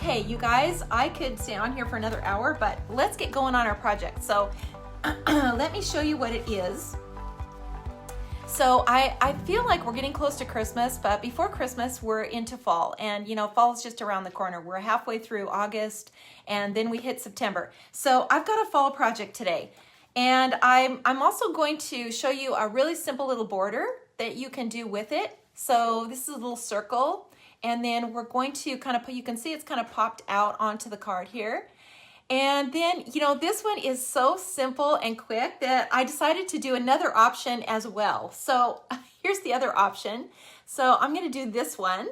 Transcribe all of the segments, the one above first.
Okay, you guys, I could stay on here for another hour, but let's get going on our project. So let me show you what it is. So I feel like we're getting close to Christmas, but before Christmas, we're into fall. And you know, fall is just around the corner. We're halfway through August, and then we hit September. So I've got a fall project today. And I'm also going to show you a really simple little border that you can do with it. So this is a little circle. And then we're going to kind of put, you can see it's kind of popped out onto the card here. And then, you know, this one is so simple and quick that I decided to do another option as well. So here's the other option. So I'm going to do this one,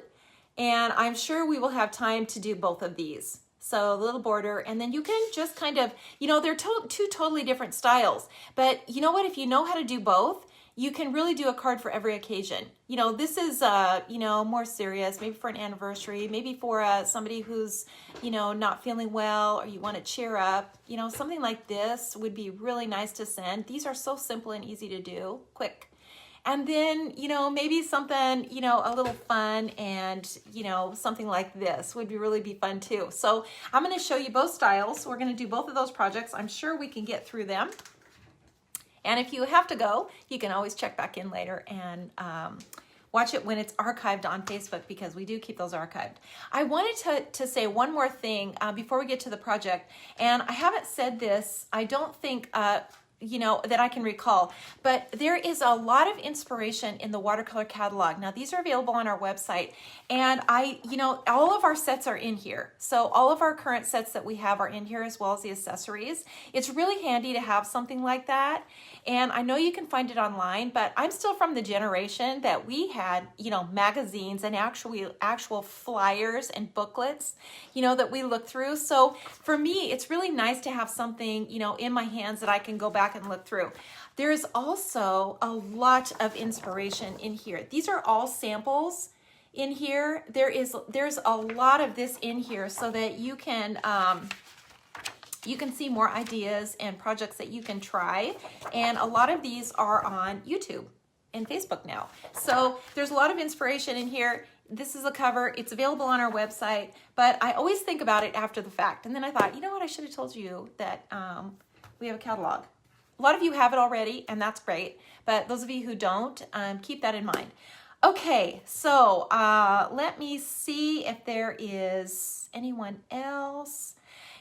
and I'm sure we will have time to do both of these. So a little border, and then you can just kind of, you know, they're two totally different styles. But you know what, if you know how to do both, you can really do a card for every occasion. You know, this is, you know, more serious, maybe for an anniversary, maybe for somebody who's, you know, not feeling well, or you want to cheer up. You know, something like this would be really nice to send. These are so simple and easy to do, quick. And then, you know, maybe something, you know, a little fun, and, you know, something like this would really be fun too. So I'm going to show you both styles. So we're going to do both of those projects. I'm sure we can get through them. And if you have to go, you can always check back in later and watch it when it's archived on Facebook, because we do keep those archived. I wanted to say one more thing before we get to the project. And I haven't said this, I don't think, you know, that I can recall, but there is a lot of inspiration in the watercolor catalog. Now, these are available on our website, and you know, all of our sets are in here. So all of our current sets that we have are in here, as well as the accessories. It's really handy to have something like that. And I know you can find it online, but I'm still from the generation that we had, you know, magazines and actual flyers and booklets, you know, that we look through. So for me, it's really nice to have something, you know, in my hands that I can go back and look through. There's also a lot of inspiration in here. These are all samples in here. There's a lot of this in here so that you can see more ideas and projects that you can try. And a lot of these are on YouTube and Facebook now. So there's a lot of inspiration in here. This is a cover. It's available on our website, but I always think about it after the fact. And then I thought, you know what, I should have told you that we have a catalog. A lot of you have it already, and that's great. But those of you who don't, keep that in mind. Okay, so let me see if there is anyone else.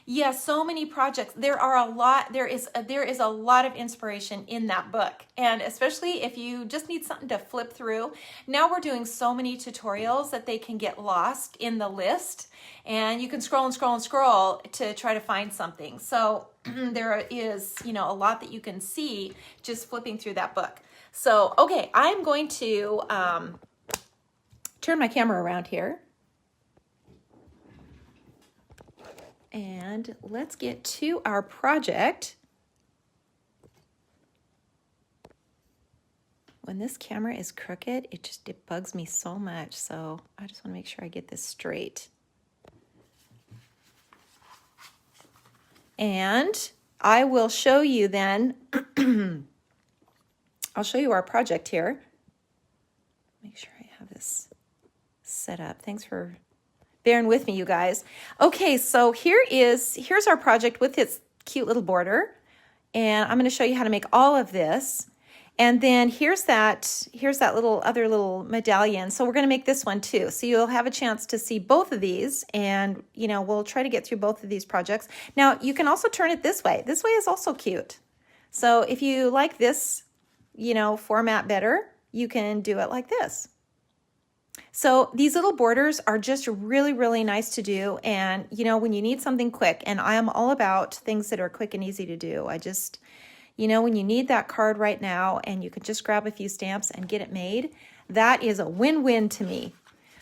Yeah, so many projects. There are a lot. There is a lot of inspiration in that book, and especially if you just need something to flip through. Now we're doing so many tutorials that they can get lost in the list, and you can scroll and scroll and scroll to try to find something. So there is, you know, a lot that you can see just flipping through that book. So okay, I'm going to turn my camera around here. And let's get to our project. When this camera is crooked, it bugs me so much. So I just want to make sure I get this straight. And I will show you then, I'll show you our project here. Make sure I have this set up. Thanks for bearing with me, you guys. Okay, so here's our project with its cute little border, and I'm going to show you how to make all of this. And then here's that other little medallion. So we're going to make this one too. So you'll have a chance to see both of these, and you know, we'll try to get through both of these projects. Now you can also turn it this way. This way is also cute. So if you like this, you know, format better, you can do it like this. So these little borders are just really, really nice to do. And, you know, when you need something quick, and I am all about things that are quick and easy to do. I just, you know, when you need that card right now and you can just grab a few stamps and get it made, that is a win-win to me.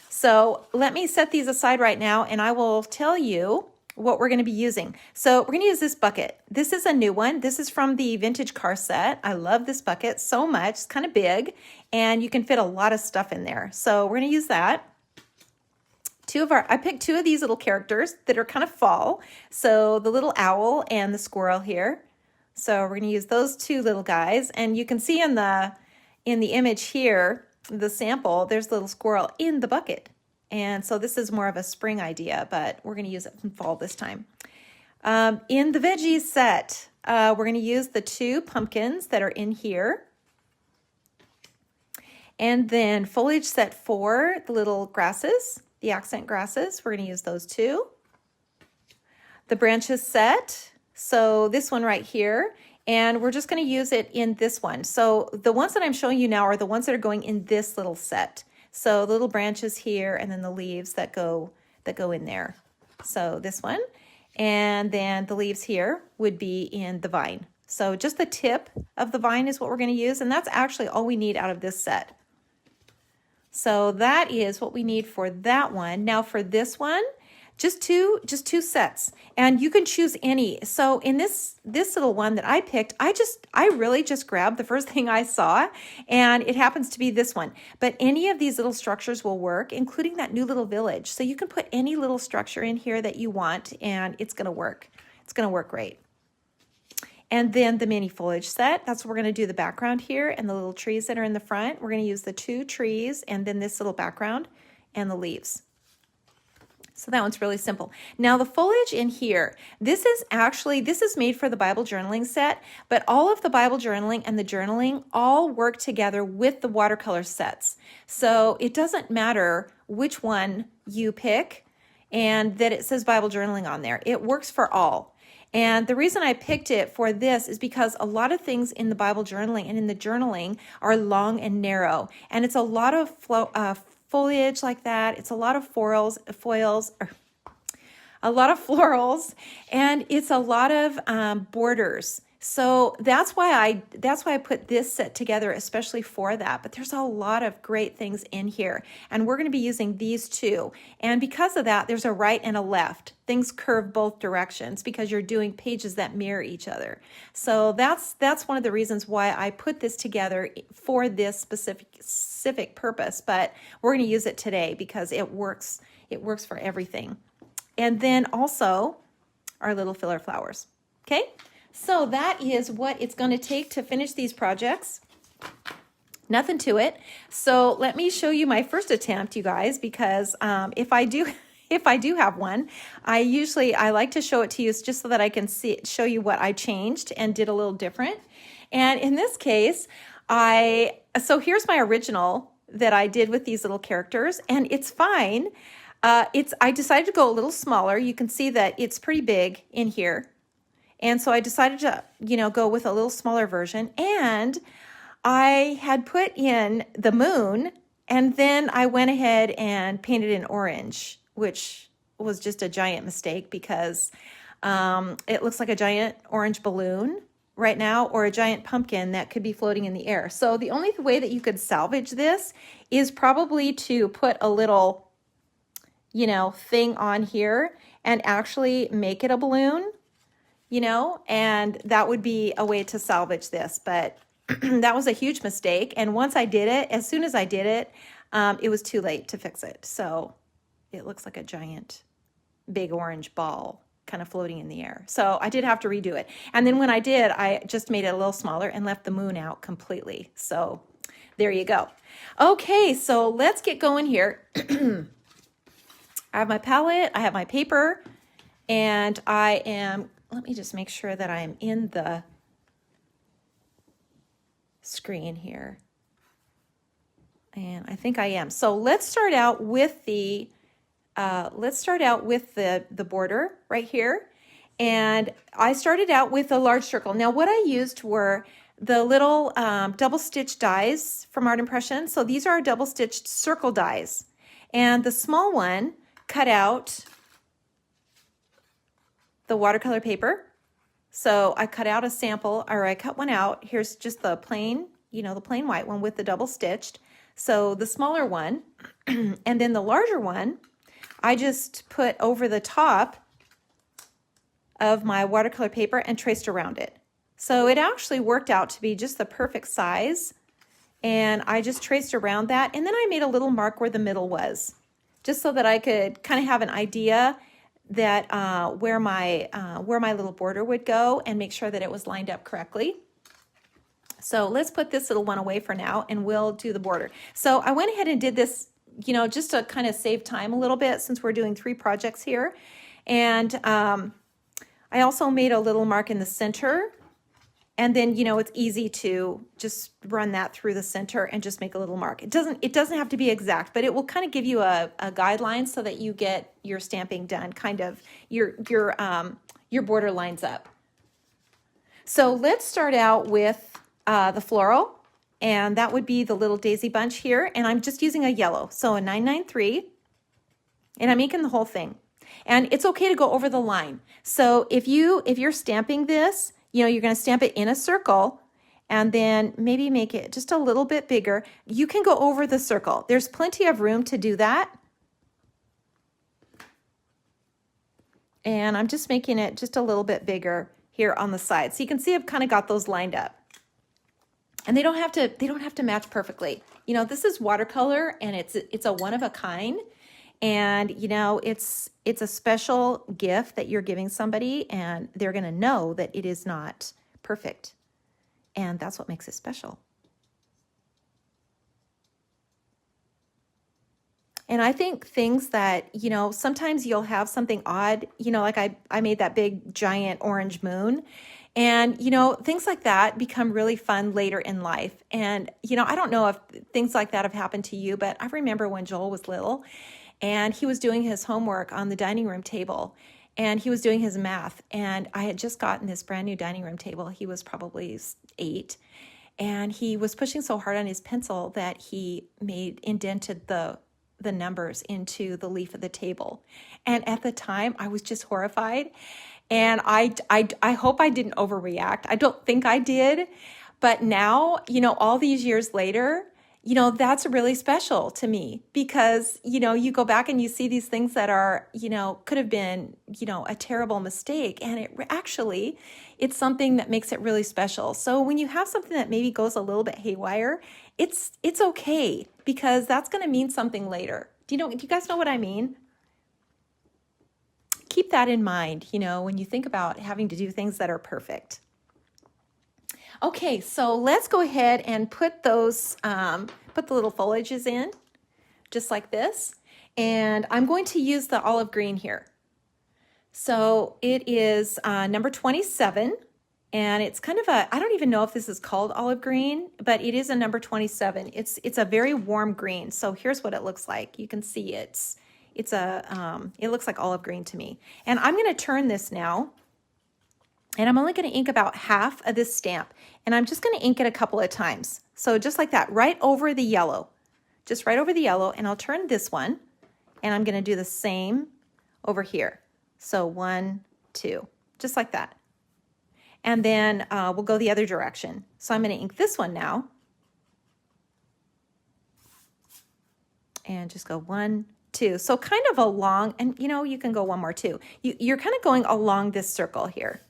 So let me set these aside right now, and I will tell you what we're going to be using. So we're going to use this bucket. This is a new one. This is from the vintage car set. I love this bucket so much. It's kind of big, and you can fit a lot of stuff in there. So we're going to use that. I picked two of these little characters that are kind of fall. So the little owl and the squirrel here. So we're going to use those two little guys, and you can see in the image here, the sample, there's the little squirrel in the bucket. And so this is more of a spring idea, but we're going to use it in fall this time. In the veggies set, we're going to use the 2 pumpkins that are in here. And then foliage set 4, the little grasses, the accent grasses, we're going to use those 2. The branches set, so this one right here, and we're just going to use it in this one. So the ones that I'm showing you now are the ones that are going in this little set. So the little branches here, and then the leaves that go in there. So this one, and then the leaves here would be in the vine. So just the tip of the vine is what we're going to use, and that's actually all we need out of this set. So that is what we need for that one. Now for this one, just two sets, and you can choose any. So in this little one that I picked, I really just grabbed the first thing I saw, and it happens to be this one. But any of these little structures will work, including that new little village. So you can put any little structure in here that you want, and it's going to work. It's going to work great. And then the mini foliage set, that's what we're going to do the background here, and the little trees that are in the front. We're going to use the 2 trees and then this little background and the leaves. So that one's really simple. Now the foliage in here, this is made for the Bible journaling set, but all of the Bible journaling and the journaling all work together with the watercolor sets. So it doesn't matter which one you pick and that it says Bible journaling on there. It works for all. And the reason I picked it for this is because a lot of things in the Bible journaling and in the journaling are long and narrow. And it's a lot of foliage like that. It's a lot of a lot of florals, and it's a lot of borders. So that's why I put this set together especially for that. But there's a lot of great things in here, and we're going to be using these 2. And because of that, there's a right and a left. Things curve both directions because you're doing pages that mirror each other. So that's one of the reasons why I put this together for this specific purpose. But we're going to use it today because it works. It works for everything. And then also our little filler flowers. Okay. So that is what it's going to take to finish these projects. Nothing to it. So let me show you my first attempt, you guys, because if I do have one, I like to show it to you just so that I can show you what I changed and did a little different. And in this case, so here's my original that I did with these little characters, and it's fine. I decided to go a little smaller. You can see that it's pretty big in here. And so I decided to, go with a little smaller version. And I had put in the moon, and then I went ahead and painted in orange, which was just a giant mistake because it looks like a giant orange balloon right now, or a giant pumpkin that could be floating in the air. So the only way that you could salvage this is probably to put a little, thing on here and actually make it a balloon. And that would be a way to salvage this. But that was a huge mistake. And once I did it, as soon as I did it, it was too late to fix it. So it looks like a giant big orange ball kind of floating in the air. So I did have to redo it. And then when I did, I just made it a little smaller and left the moon out completely. So there you go. Okay, so let's get going here. I have my palette, I have my paper, and let me just make sure that I'm in the screen here. And I think I am. So let's start out with the border right here. And I started out with a large circle. Now what I used were the little double stitch dies from Art Impression. So these are double stitched circle dies. And the small one cut out the watercolor paper. So I cut out a sample, or I cut one out. Here's just the plain, the plain white one with the double stitched. So the smaller one, and then the larger one, I just put over the top of my watercolor paper and traced around it. So it actually worked out to be just the perfect size. And I just traced around that. And then I made a little mark where the middle was, just so that I could kind of have an idea that where my little border would go and make sure that it was lined up correctly. So let's put this little one away for now, and we'll do the border. So I went ahead and did this you know, just to kind of save time a little bit since we're doing 3 projects here. And I also made a little mark in the center. And then, you know, it's easy to just run that through the center and just make a little mark. It doesn't have to be exact, but it will kind of give you a guideline so that you get your stamping done, kind of your border lines up. So let's start out with the floral, and that would be the little daisy bunch here. And I'm just using a yellow, so a 993, and I'm inking the whole thing. And it's okay to go over the line. So if you're stamping this, you know, you're going to stamp it in a circle and then maybe make it just a little bit bigger. You can go over the circle. There's plenty of room to do that. And I'm just making it just a little bit bigger here on the side. So you can see I've kind of got those lined up. And they don't have to match perfectly. You know, this is watercolor and it's a one of a kind. And, you know, it's a special gift that you're giving somebody, and they're going to know that it is not perfect. And that's what makes it special. And I think things that, you know, sometimes you'll have something odd, you know, like I made that big giant orange moon. And, you know, things like that become really fun later in life. And, you know, I don't know if things like that have happened to you, but I remember when Joel was little, and he was doing his homework on the dining room table, and he was doing his math. And I had just gotten this brand new dining room table. He was probably 8, and he was pushing so hard on his pencil that he indented the numbers into the leaf of the table. And at the time, I was just horrified. And I hope I didn't overreact. I don't think I did. But now, you know, all these years later, you know, that's really special to me because, you know, you go back and you see these things that are, you know, could have been, you know, a terrible mistake. And it's something that makes it really special. So when you have something that maybe goes a little bit haywire, it's okay because that's going to mean something later. Do you guys know what I mean? Keep that in mind, you know, when you think about having to do things that are perfect. Okay, so let's go ahead and put those, put the little foliages in, just like this. And I'm going to use the olive green here. So it is number 27, and it's kind of I don't even know if this is called olive green, but it is a number 27. It's a very warm green. So here's what it looks like. You can see it looks like olive green to me. And I'm going to turn this now. And I'm only going to ink about half of this stamp. And I'm just going to ink it a couple of times. So just like that, right over the yellow. Just right over the yellow. And I'll turn this one. And I'm going to do the same over here. So 1, 2, just like that. And then we'll go the other direction. So I'm going to ink this one now. And just go 1, 2. So kind of along, and you know, you can go one more too. You're kind of going along this circle here.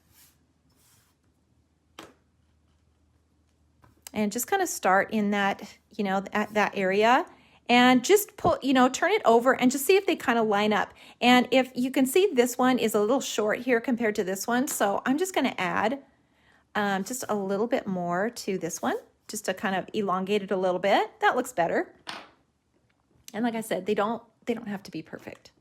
And just kind of start in that, you know, at that area, and just pull, you know, turn it over and just see if they kind of line up. And if you can see, this one is a little short here compared to this one. So I'm just going to add just a little bit more to this one, just to kind of elongate it a little bit. That looks better. And like I said, they don't have to be perfect.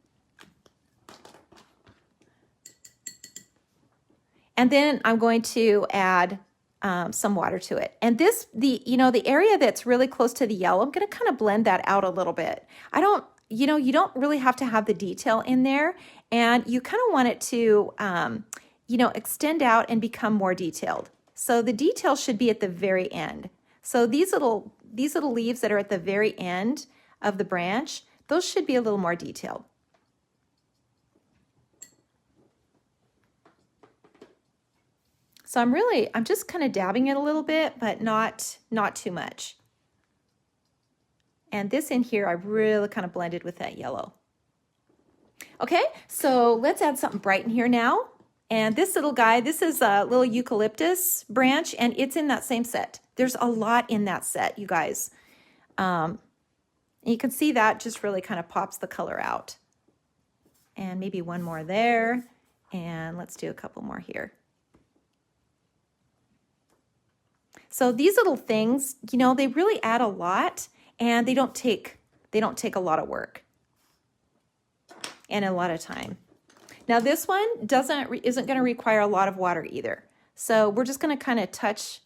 And then I'm going to add some water to it. And the area that's really close to the yellow, I'm going to kind of blend that out a little bit. You don't really have to have the detail in there, and you kind of want it to, extend out and become more detailed. So the detail should be at the very end. So these little leaves that are at the very end of the branch, those should be a little more detailed. So I'm just kind of dabbing it a little bit, but not too much. And this in here, I really kind of blended with that yellow. Okay, so let's add something bright in here now. And this little guy, this is a little eucalyptus branch, and it's in that same set. There's a lot in that set, you guys. And you can see that just really kind of pops the color out. And maybe one more there. And let's do a couple more here. So these little things, they really add a lot, and they don't take They don't take a lot of work and a lot of time. Now this one isn't going to require a lot of water either. So we're just going to kind of touch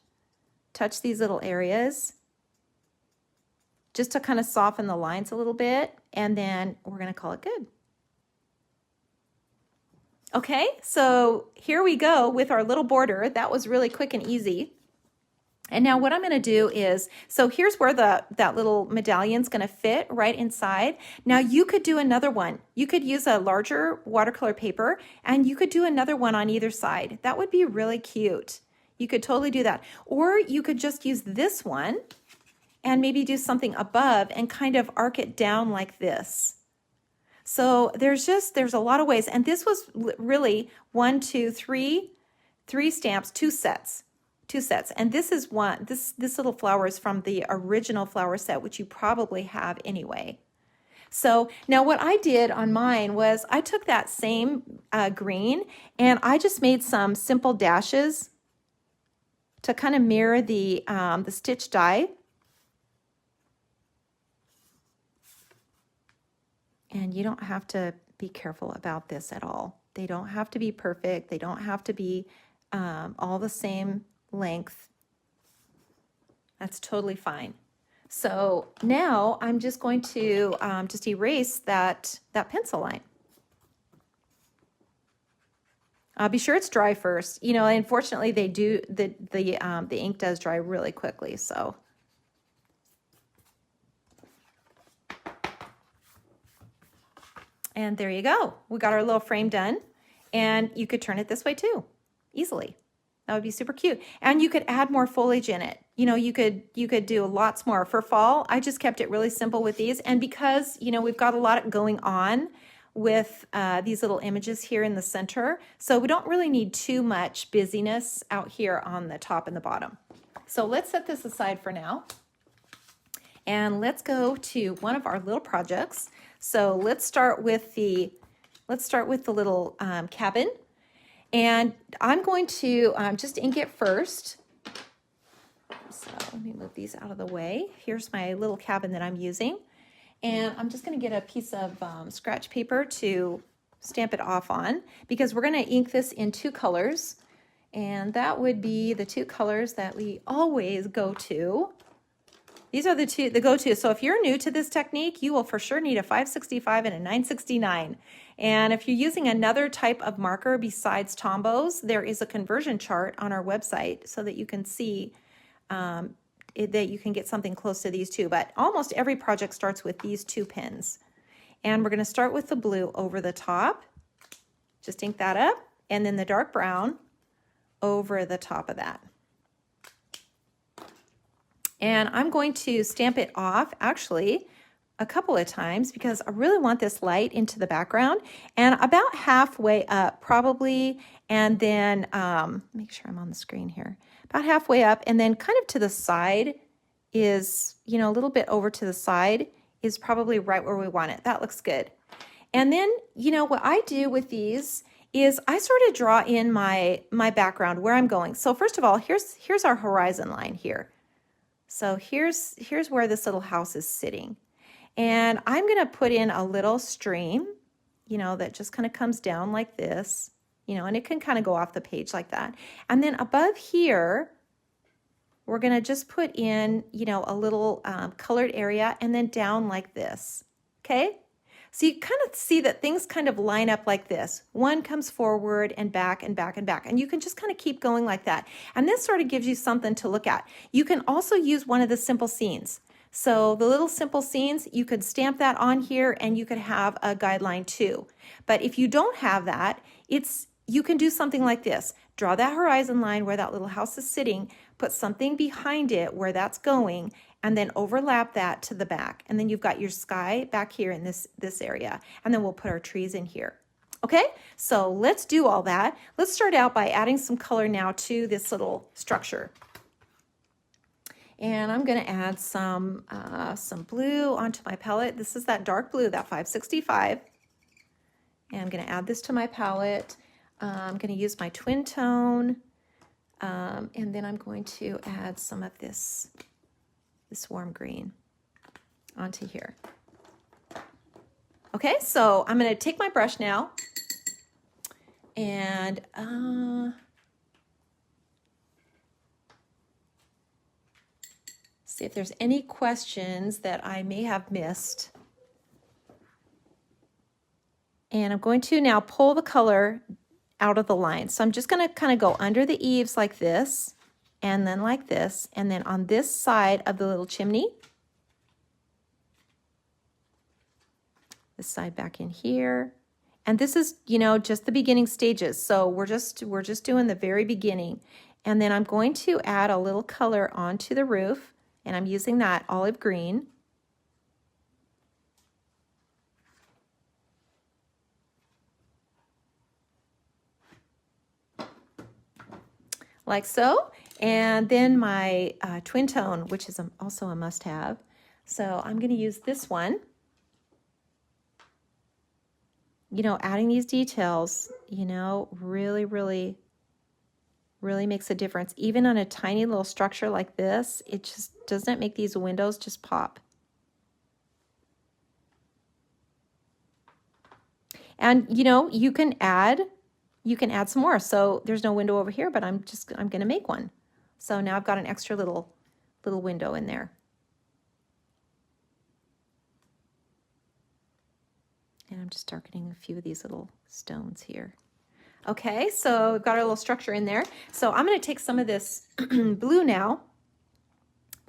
these little areas just to kind of soften the lines a little bit, and then we're going to call it good. Okay, so here we go with our little border. That was really quick and easy. And now what I'm going to do is, so here's where that little medallion's going to fit right inside. Now you could do another one. You could use a larger watercolor paper and you could do another one on either side. That would be really cute. You could totally do that. Or you could just use this one and maybe do something above and kind of arc it down like this. So there's a lot of ways. And this was really 1, 2, 3 stamps, 2 sets. And this is one, this little flower is from the original flower set, which you probably have anyway. So now what I did on mine was I took that same green and I just made some simple dashes to kind of mirror the stitch die. And you don't have to be careful about this at all. They don't have to be perfect. They don't have to be all the same length. That's totally fine. So now I'm just going to just erase that pencil line. Be sure it's dry first. You know, unfortunately they do, the ink does dry really quickly, so. And there you go. We got our little frame done, and you could turn it this way too, easily. That would be super cute. And you could add more foliage in it. You know, you could do lots more. For fall, I just kept it really simple with these. And because, you know, we've got a lot going on with these little images here in the center, so we don't really need too much busyness out here on the top and the bottom. So let's set this aside for now. And let's go to one of our little projects. So let's start with the little cabin. And I'm going to just ink it first. So let me move these out of the way. Here's my little cabin that I'm using. And I'm just going to get a piece of scratch paper to stamp it off on, because we're going to ink this in 2 colors. And that would be the 2 colors that we always go to. These are the go-to. So if you're new to this technique, you will for sure need a 565 and a 969. And if you're using another type of marker besides Tombow's, there is a conversion chart on our website so that you can see that you can get something close to these 2. But almost every project starts with these 2 pens. And we're going to start with the blue over the top. Just ink that up. And then the dark brown over the top of that. And I'm going to stamp it off actually a couple of times because I really want this light into the background, and about halfway up probably, and then make sure I'm on the screen here, about halfway up, and then kind of to the side is, you know, a little bit over to the side is probably right where we want it. That looks good. And then, you know, what I do with these is I sort of draw in my background where I'm going. So first of all, here's our horizon line here. So here's where this little house is sitting. And I'm going to put in a little stream, you know, that just kind of comes down like this, you know, and it can kind of go off the page like that. And then above here, we're going to just put in, you know, a little colored area and then down like this. Okay. So you kind of see that things kind of line up like this. One comes forward and back and back and back. And you can just kind of keep going like that. And this sort of gives you something to look at. You can also use one of the simple scenes. So the little simple scenes, you could stamp that on here and you could have a guideline too. But if you don't have that, you can do something like this. Draw that horizon line where that little house is sitting, put something behind it where that's going, and then overlap that to the back. And then you've got your sky back here in this area. And then we'll put our trees in here. Okay, so let's do all that. Let's start out by adding some color now to this little structure. And I'm gonna add some blue onto my palette. This is that dark blue, that 565. And I'm gonna add this to my palette. I'm gonna use my twin tone. And then I'm going to add some of this warm green onto here. Okay, so I'm gonna take my brush now and see if there's any questions that I may have missed. And I'm going to now pull the color out of the line. So I'm just gonna kind of go under the eaves like this, and then like this, and then on this side of the little chimney, this side back in here. And this is, you know, just the beginning stages. So we're just doing the very beginning. And then I'm going to add a little color onto the roof, and I'm using that olive green. Like so. And then my twin tone, which is also a must-have. So I'm going to use this one. You know, adding these details, you know, really, really, really makes a difference. Even on a tiny little structure like this, it just doesn't make these windows just pop. And, you know, you can add some more. So there's no window over here, but I'm going to make one. So now I've got an extra little window in there. And I'm just darkening a few of these little stones here. Okay, so we've got our little structure in there. So I'm going to take some of this blue now.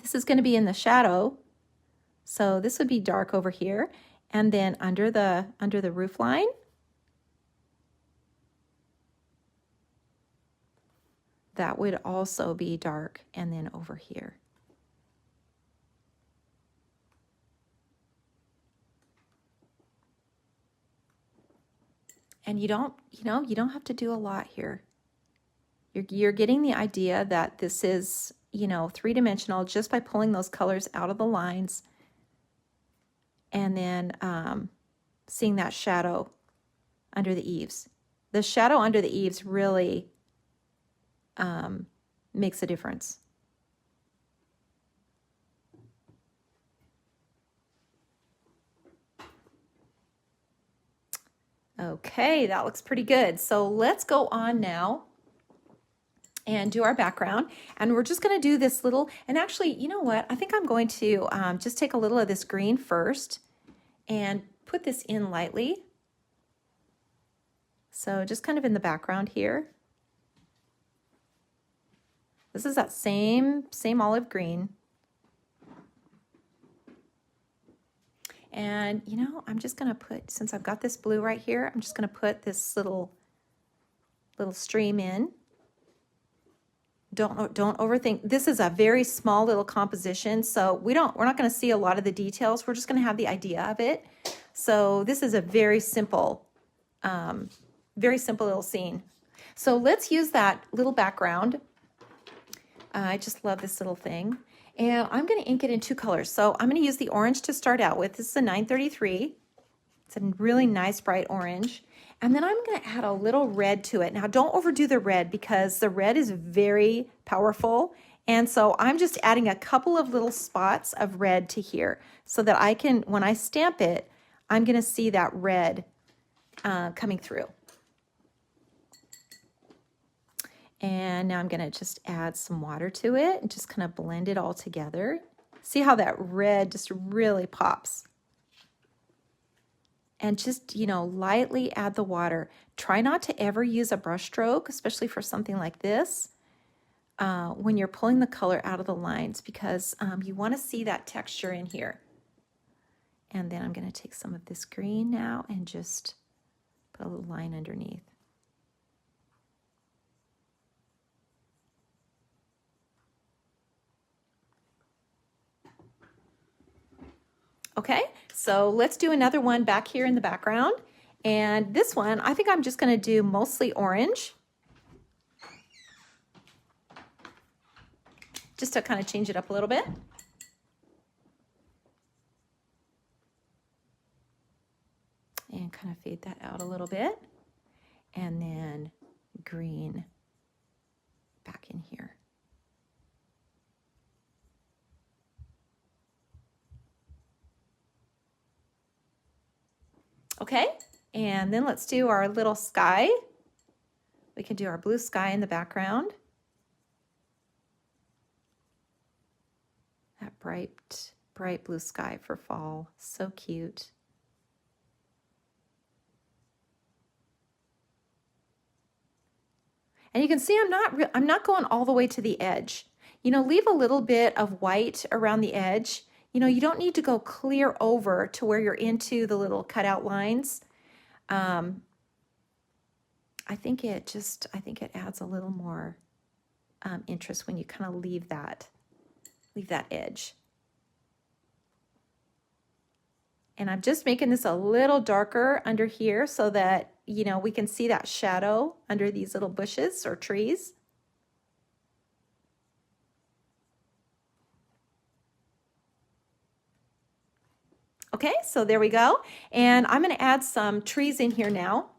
This is going to be in the shadow. So this would be dark over here. And then under the roof line, that would also be dark, and then over here. And you don't have to do a lot here. You're getting the idea that this is, you know, three-dimensional just by pulling those colors out of the lines, and then seeing that shadow under the eaves. The shadow under the eaves really makes a difference. Okay, that looks pretty good. So let's go on now and do our background. And we're just going to do this little, and actually, you know what? I think I'm going to just take a little of this green first and put this in lightly. So just kind of in the background here. This is that same olive green. And, you know, I'm just going to put, since I've got this blue right here, I'm just going to put this little stream in. Don't overthink. This is a very small little composition, so we're not going to see a lot of the details. We're just going to have the idea of it. So this is a very simple little scene. So let's use that little background. I just love this little thing. And I'm going to ink it in two colors. So I'm going to use the orange to start out with. This is a 933. It's a really nice bright orange. And then I'm going to add a little red to it. Now don't overdo the red because the red is very powerful. And so I'm just adding a couple of little spots of red to here so that I can, when I stamp it, I'm going to see that red coming through. And now I'm going to just add some water to it and just kind of blend it all together. See how that red just really pops. And just, you know, lightly add the water. Try not to ever use a brush stroke, especially for something like this, when you're pulling the color out of the lines, because you want to see that texture in here. And then I'm going to take some of this green now and just put a little line underneath. Okay, so let's do another one back here in the background. And this one, I think I'm just going to do mostly orange, just to kind of change it up a little bit. And kind of fade that out a little bit. And then green back in here. Okay, and then let's do our little sky. We can do our blue sky in the background. That bright, bright blue sky for fall. So cute. And you can see I'm not going all the way to the edge. You know, leave a little bit of white around the edge. You know, you don't need to go clear over to where you're into the little cutout lines. I think it adds a little more interest when you kind of leave that edge. And I'm just making this a little darker under here so that, you know, we can see that shadow under these little bushes or trees. Okay, so there we go. And I'm going to add some trees in here now.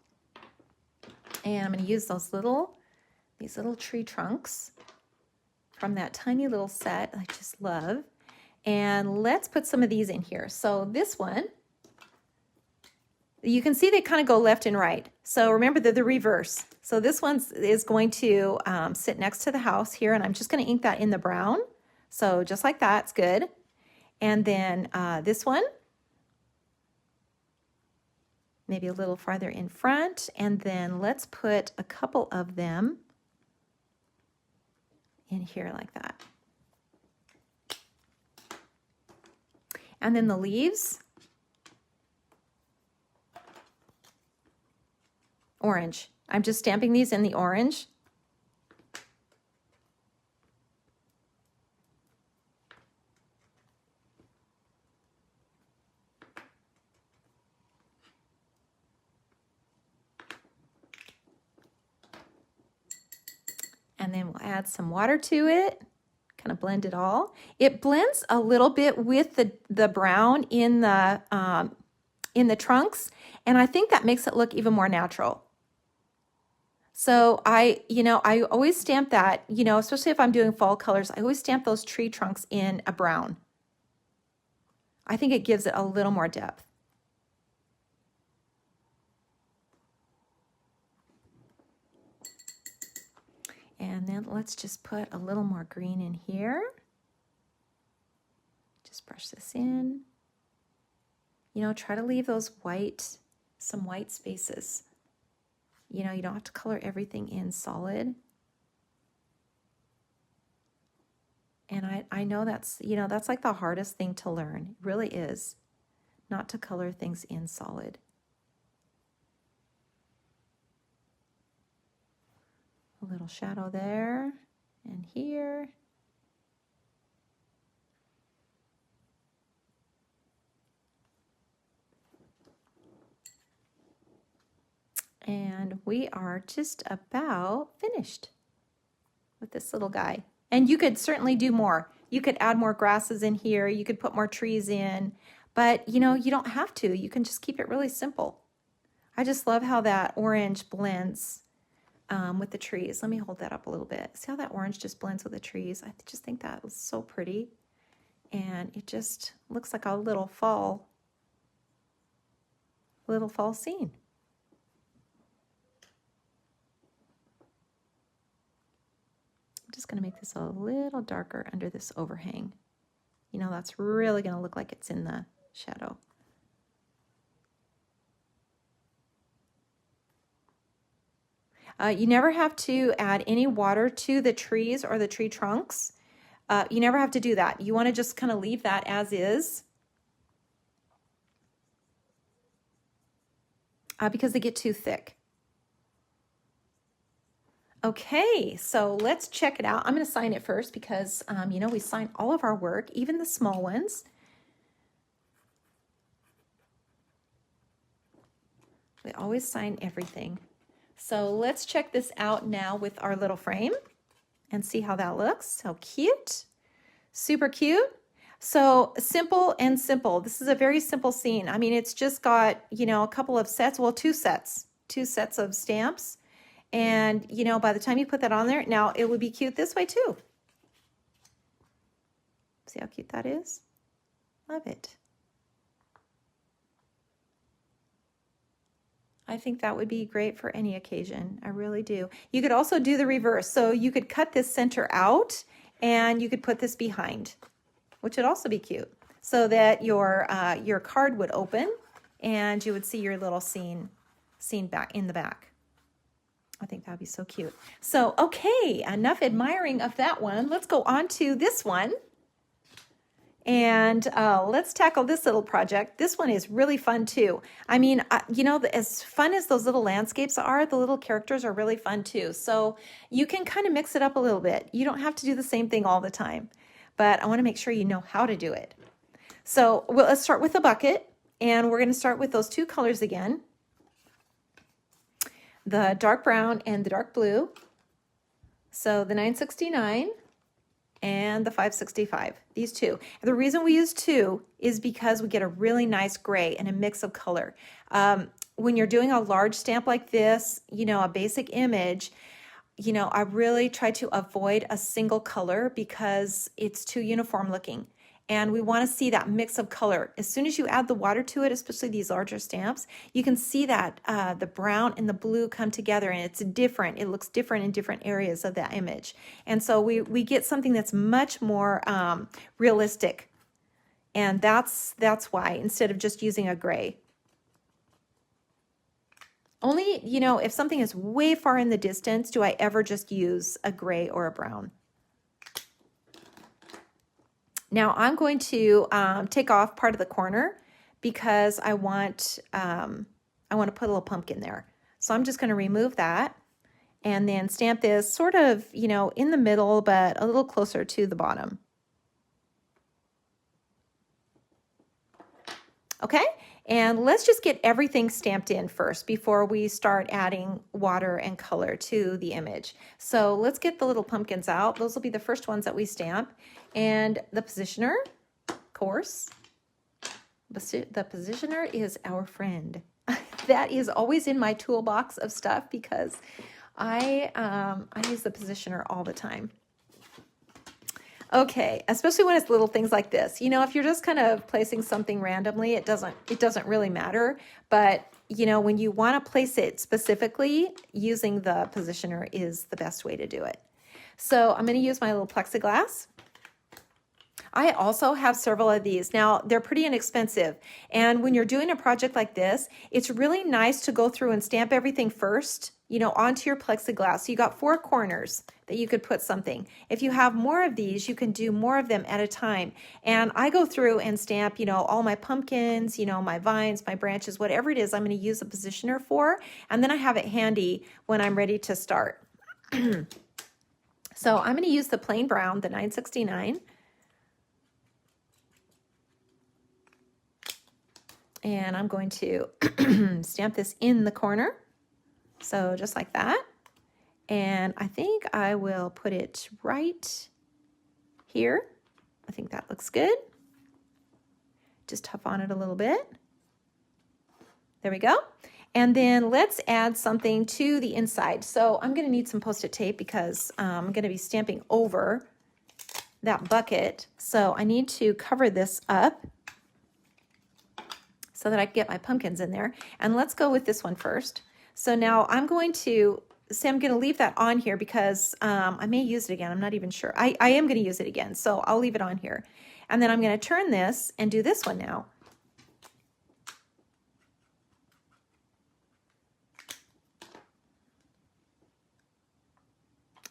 And I'm going to use these little tree trunks from that tiny little set I just love. And let's put some of these in here. So this one, you can see they kind of go left and right. So remember, they're the reverse. So this one is going to sit next to the house here, and I'm just going to ink that in the brown. So just like that, it's good. And then this one, maybe a little farther in front. And then let's put a couple of them in here like that. And then the leaves, orange. I'm just stamping these in the orange. And then we'll add some water to it. Kind of blend it all. It blends a little bit with the brown in the trunks, and I think that makes it look even more natural. So I always stamp that, you know, especially if I'm doing fall colors, I always stamp those tree trunks in a brown. I think it gives it a little more depth. And then let's just put a little more green in here. Just brush this in. You know, try to leave those some white spaces. You know, you don't have to color everything in solid. And I know that's like the hardest thing to learn. It really is, not to color things in solid. A little shadow there and here. And we are just about finished with this little guy. And you could certainly do more. You could add more grasses in here. You could put more trees in, but you know, you don't have to. You can just keep it really simple. I just love how that orange blends with the trees. Let me hold that up a little bit. See how that orange just blends with the trees? I just think that was so pretty. And it just looks like a little fall scene. I'm just going to make this a little darker under this overhang. You know, that's really going to look like it's in the shadow. You never have to add any water to the trees or the tree trunks. You never have to do that. You want to just kind of leave that as is. Because they get too thick. Okay, so let's check it out. I'm going to sign it first because, you know, we sign all of our work, even the small ones. We always sign everything. So let's check this out now with our little frame and see how that looks. So cute, super cute. So simple and simple. This is a very simple scene. I mean, it's just got, you know, a couple of sets, well, two sets of stamps. And, you know, by the time you put that on there, now it would be cute this way too. See how cute that is? Love it. I think that would be great for any occasion. I really do. You could also do the reverse. So you could cut this center out and you could put this behind, which would also be cute, so that your card would open and you would see your little scene back in the back. I think that would be so cute. So, okay, enough admiring of that one. Let's go on to this one. And let's tackle this little project. This one is really fun too. I mean, you know, as fun as those little landscapes are, the little characters are really fun too. So you can kind of mix it up a little bit. You don't have to do the same thing all the time, but I want to make sure you know how to do it. So let's start with a bucket, and we're going to start with those two colors again, the dark brown and the dark blue. So the 969 and the 565, these two. And the reason we use two is because we get a really nice gray and a mix of color. When you're doing a large stamp like this, you know, a basic image, you know, I really try to avoid a single color because it's too uniform looking. And we want to see that mix of color. As soon as you add the water to it, especially these larger stamps, you can see that the brown and the blue come together, and it's different. It looks different in different areas of that image. And so we get something that's much more realistic. And that's why, instead of just using a gray. Only, you know, if something is way far in the distance, do I ever just use a gray or a brown. Now I'm going to take off part of the corner because I want to put a little pumpkin there. So I'm just going to remove that and then stamp this sort of, you know, in the middle, but a little closer to the bottom. Okay, and let's just get everything stamped in first before we start adding water and color to the image. So let's get the little pumpkins out. Those will be the first ones that we stamp. And the positioner, of course, the positioner is our friend. That is always in my toolbox of stuff because I use the positioner all the time. Okay, especially when it's little things like this. You know, if you're just kind of placing something randomly, it doesn't really matter. But, you know, when you want to place it specifically, using the positioner is the best way to do it. So I'm going to use my little plexiglass. I also have several of these. Now, they're pretty inexpensive. And when you're doing a project like this, it's really nice to go through and stamp everything first, you know, onto your plexiglass. So you got 4 corners that you could put something. If you have more of these, you can do more of them at a time. And I go through and stamp, you know, all my pumpkins, you know, my vines, my branches, whatever it is I'm going to use a positioner for. And then I have it handy when I'm ready to start. So I'm going to use the plain brown, the 969. And I'm going to stamp this in the corner. So just like that. And I think I will put it right here. I think that looks good. Just tough on it a little bit. There we go. And then let's add something to the inside. So I'm going to need some Post-it tape because I'm going to be stamping over that bucket. So I need to cover this up so that I can get my pumpkins in there. And let's go with this one first. So now I'm going to leave that on here because I may use it again. I'm not even sure. I am going to use it again, so I'll leave it on here. And then I'm going to turn this and do this one now.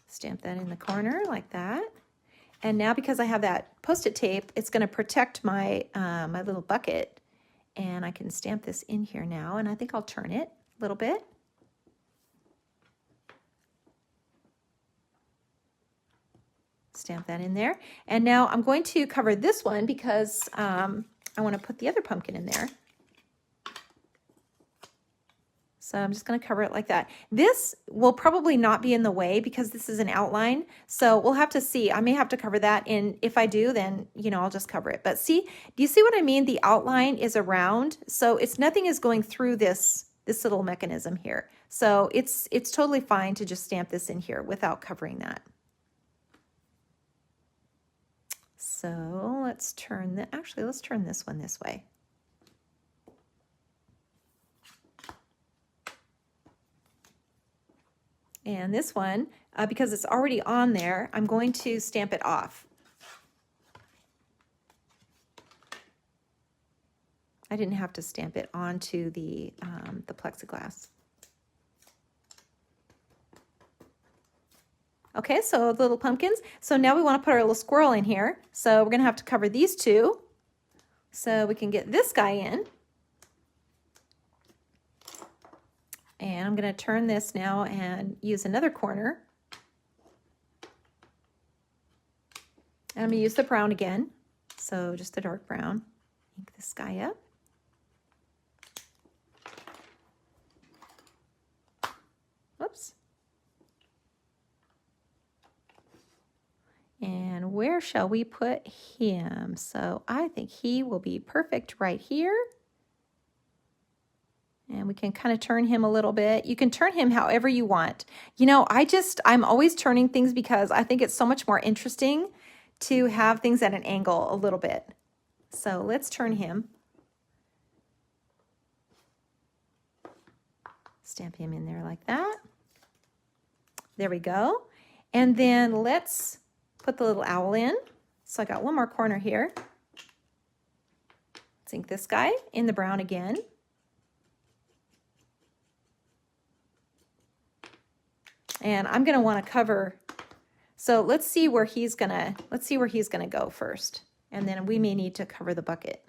Stamp that in the corner like that. And now because I have that Post-it tape, it's going to protect my, my little bucket. And I can stamp this in here now, and I think I'll turn it a little bit. Stamp that in there. And now I'm going to cover this one because I want to put the other pumpkin in there. So I'm just going to cover it like that. This will probably not be in the way because this is an outline. So we'll have to see. I may have to cover that. And if I do, then, you know, I'll just cover it. But see, do you see what I mean? The outline is around. So nothing is going through this little mechanism here. So it's totally fine to just stamp this in here without covering that. So let's turn let's turn this one this way. And this one, because it's already on there, I'm going to stamp it off. I didn't have to stamp it onto the plexiglass. Okay, so the little pumpkins. So now we want to put our little squirrel in here. So we're going to have to cover these two. So we can get this guy in. And I'm going to turn this now and use another corner. And I'm going to use the brown again. So just the dark brown. Ink this guy up. Whoops. And where shall we put him? So I think he will be perfect right here. And we can kind of turn him a little bit. You can turn him however you want. You know, I'm always turning things because I think it's so much more interesting to have things at an angle a little bit. So let's turn him. Stamp him in there like that. There we go. And then let's put the little owl in. So I got one more corner here. Let's ink this guy in the brown again. And I'm going to want to cover, so let's see where he's going to go first. And then we may need to cover the bucket.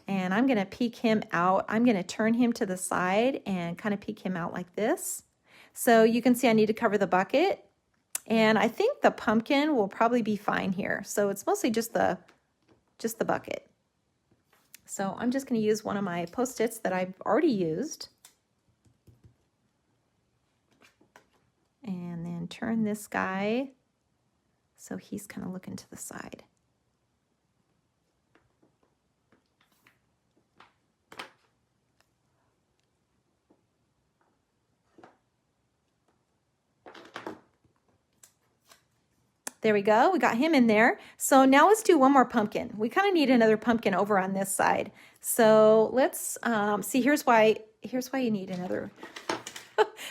And I'm going to peek him out. I'm going to turn him to the side and kind of peek him out like this. So you can see I need to cover the bucket. And I think the pumpkin will probably be fine here. So it's mostly just the bucket. So I'm just going to use one of my Post-its that I've already used. And then turn this guy so he's kind of looking to the side. There we go. We got him in there. So now let's do one more pumpkin. We kind of need another pumpkin over on this side. So let's see. Here's why you need another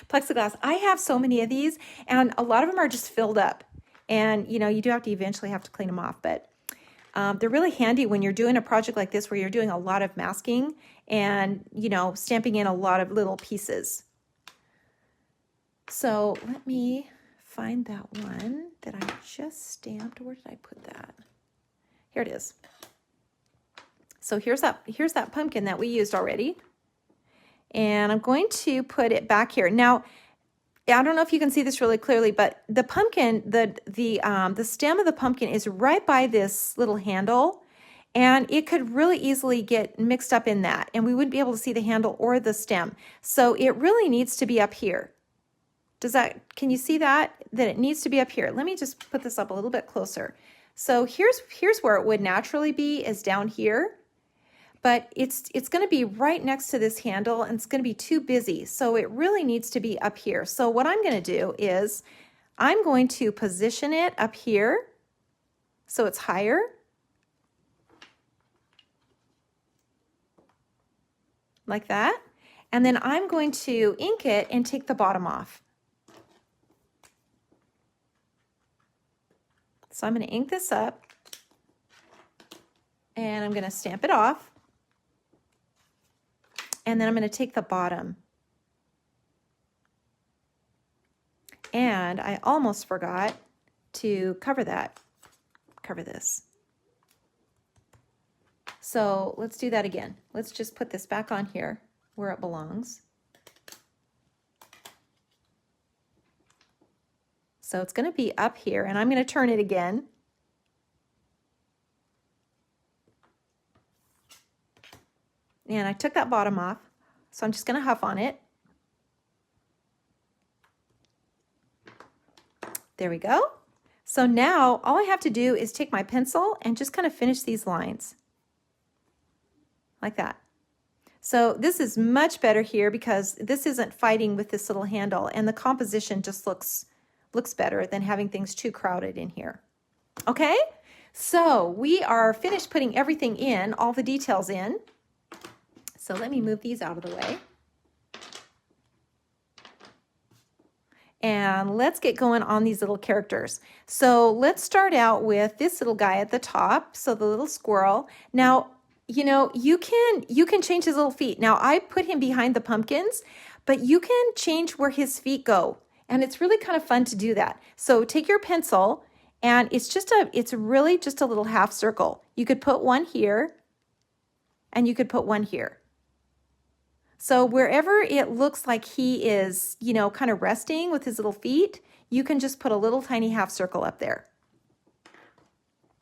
plexiglass. I have so many of these, and a lot of them are just filled up. And you know, you do have to eventually clean them off, but they're really handy when you're doing a project like this where you're doing a lot of masking and, you know, stamping in a lot of little pieces. So let me find that one that I just stamped. Where did I put that? Here it is. So here's that pumpkin that we used already. And I'm going to put it back here. Now, I don't know if you can see this really clearly, but the pumpkin, the stem of the pumpkin is right by this little handle, and it could really easily get mixed up in that, and we wouldn't be able to see the handle or the stem. So it really needs to be up here. Can you see that it needs to be up here? Let me just put this up a little bit closer. So here's where it would naturally be, is down here. But it's going to be right next to this handle, and it's going to be too busy. So it really needs to be up here. So what I'm going to do is I'm going to position it up here so it's higher. Like that. And then I'm going to ink it and take the bottom off. So I'm going to ink this up, and I'm going to stamp it off. And then I'm going to take the bottom. And I almost forgot to cover this. So let's do that again. Let's just put this back on here where it belongs. So it's going to be up here, and I'm going to turn it again. And I took that bottom off, so I'm just going to huff on it. There we go. So now all I have to do is take my pencil and just kind of finish these lines. Like that. So this is much better here because this isn't fighting with this little handle, and the composition just looks better than having things too crowded in here. Okay, so we are finished putting everything in, all the details in. So let me move these out of the way. And let's get going on these little characters. So let's start out with this little guy at the top. So the little squirrel. Now, you know, you can change his little feet. Now I put him behind the pumpkins, but you can change where his feet go. And it's really kind of fun to do that. So take your pencil, and it's really just a little half circle. You could put one here, and you could put one here. So wherever it looks like he is, you know, kind of resting with his little feet, you can just put a little tiny half circle up there.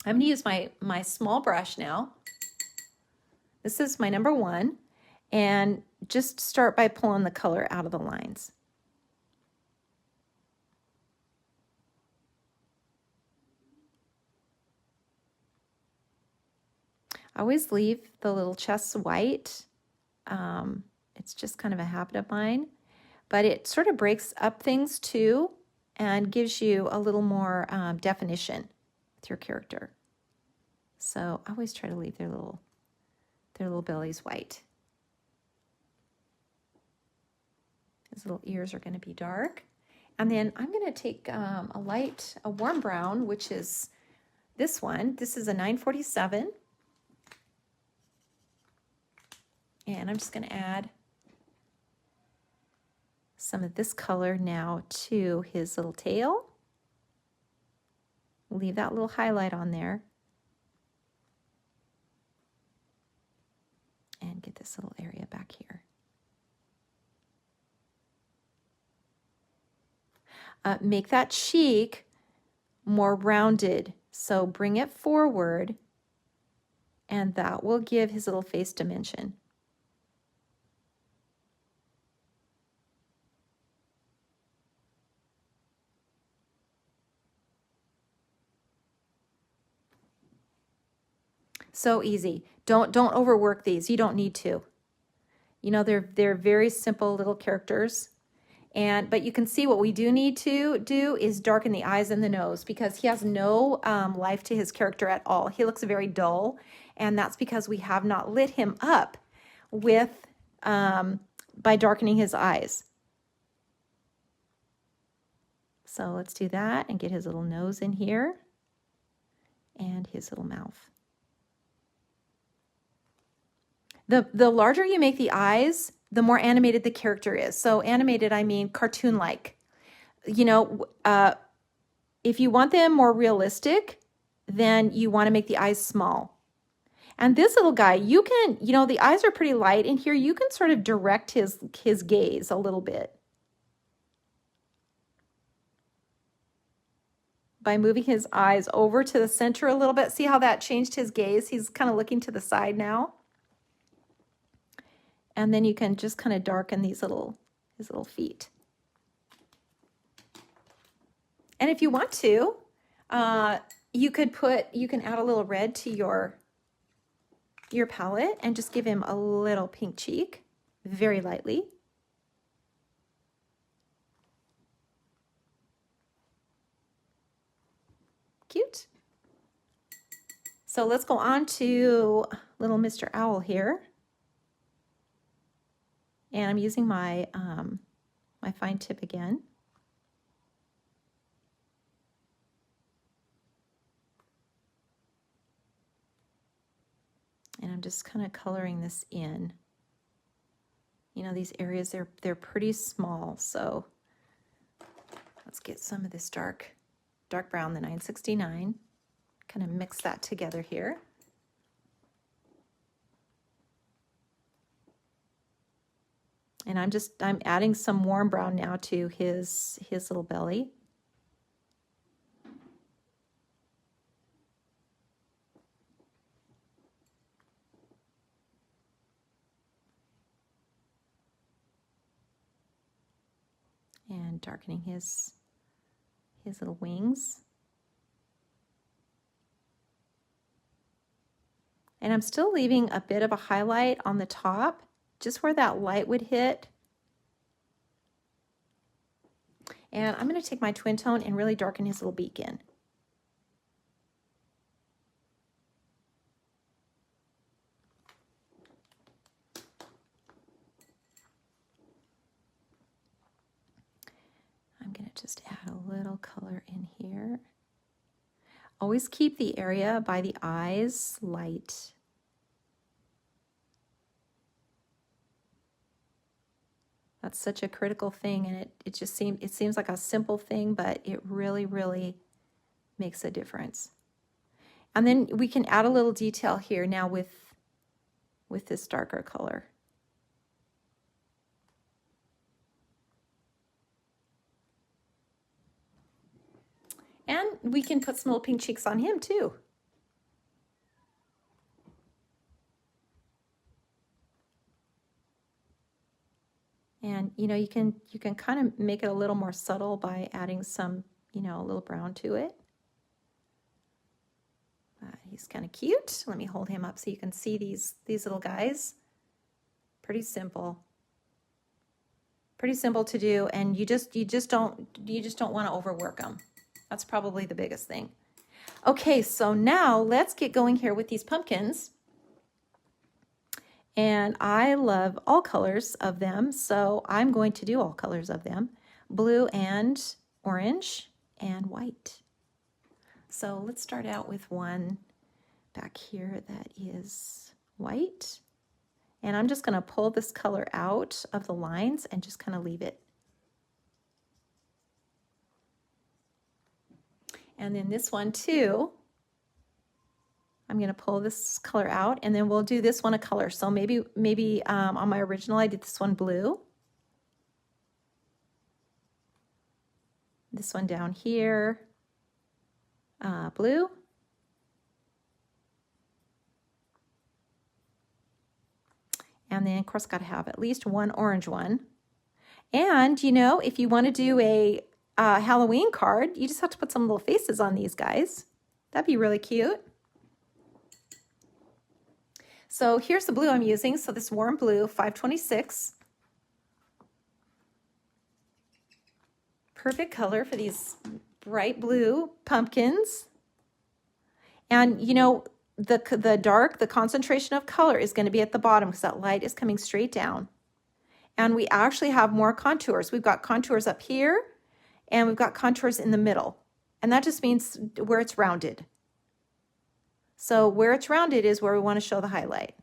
I'm going to use my small brush now. This is my number 1, and just start by pulling the color out of the lines. I always leave the little chests white. It's just kind of a habit of mine, but it sort of breaks up things too and gives you a little more definition with your character. So I always try to leave their little bellies white. His little ears are going to be dark. And then I'm going to take a warm brown, which is this one. This is a 947. And I'm just going to add some of this color now to his little tail. Leave that little highlight on there. And get this little area back here. Make that cheek more rounded. So bring it forward, and that will give his little face dimension. So easy. Don't overwork these. You don't need to. You know, they're very simple little characters. But you can see what we do need to do is darken the eyes and the nose, because he has no life to his character at all. He looks very dull, and that's because we have not lit him up with by darkening his eyes. So let's do that and get his little nose in here and his little mouth. The larger you make the eyes, the more animated the character is. So animated, I mean cartoon-like. You know, if you want them more realistic, then you want to make the eyes small. And this little guy, you can, you know, the eyes are pretty light in here. You can sort of direct his gaze a little bit by moving his eyes over to the center a little bit. See how that changed his gaze? He's kind of looking to the side now. And then you can just kind of darken his little feet. And if you want to, you can add a little red to your palette and just give him a little pink cheek, very lightly. Cute. So let's go on to little Mr. Owl here. And I'm using my my fine tip again. And I'm just kind of coloring this in. You know, these areas, they're pretty small, so let's get some of this dark brown, the 969. Kind of mix that together here. And I'm adding some warm brown now to his little belly. And darkening his little wings. And I'm still leaving a bit of a highlight on the top, just where that light would hit. And I'm going to take my twin tone and really darken his little beak in. I'm going to just add a little color in here. Always keep the area by the eyes light. That's such a critical thing, and it seems like a simple thing, but it really, really makes a difference. And then we can add a little detail here now with this darker color. And we can put some little pink cheeks on him too. And you know, you can kind of make it a little more subtle by adding some, you know, a little brown to it. He's kind of cute. Let me hold him up so you can see these little guys. Pretty simple. Pretty simple to do, and you just don't want to overwork them. That's probably the biggest thing. Okay, so now let's get going here with these pumpkins. And I love all colors of them, so I'm going to do all colors of them. Blue and orange and white. So let's start out with one back here that is white. And I'm just going to pull this color out of the lines and just kind of leave it. And then this one too, I'm going to pull this color out, and then we'll do this one a color. So maybe on my original I did this one blue. This one down here, blue. And then, of course, got to have at least one orange one. And, you know, if you want to do a Halloween card, you just have to put some little faces on these guys. That'd be really cute. So here's the blue I'm using. So this warm blue, 526. Perfect color for these bright blue pumpkins. And, you know, the concentration of color is going to be at the bottom because that light is coming straight down. And we actually have more contours. We've got contours up here, and we've got contours in the middle. And that just means where it's rounded. So where it's rounded is where we want to show the highlight.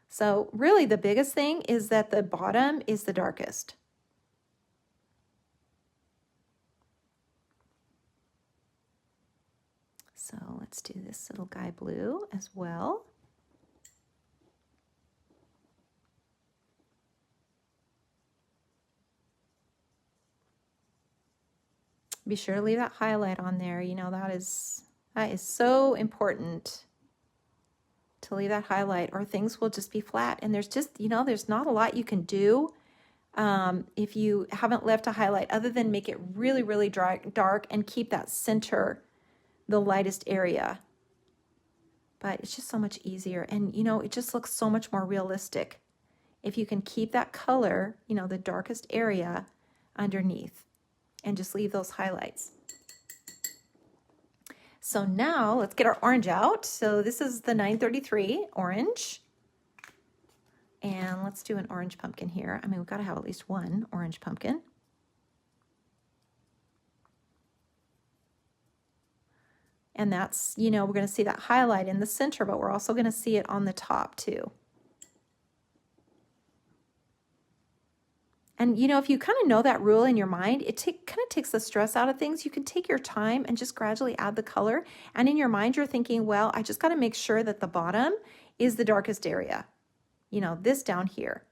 So really the biggest thing is that the bottom is the darkest. So let's do this little guy blue as well. Be sure to leave that highlight on there. You know, that is so important to leave that highlight, or things will just be flat. And there's just, you know, there's not a lot you can do if you haven't left a highlight other than make it really, really dark and keep that center the lightest area. But it's just so much easier, and you know, it just looks so much more realistic if you can keep that color, you know, the darkest area underneath, and just leave those highlights. So now let's get our orange out. So this is the 933 orange, and let's do an orange pumpkin here. I mean, we've got to have at least one orange pumpkin. And that's, you know, we're going to see that highlight in the center, but we're also going to see it on the top too. And, you know, if you kind of know that rule in your mind, it kind of takes the stress out of things. You can take your time and just gradually add the color. And in your mind, you're thinking, well, I just got to make sure that the bottom is the darkest area. You know, this down here.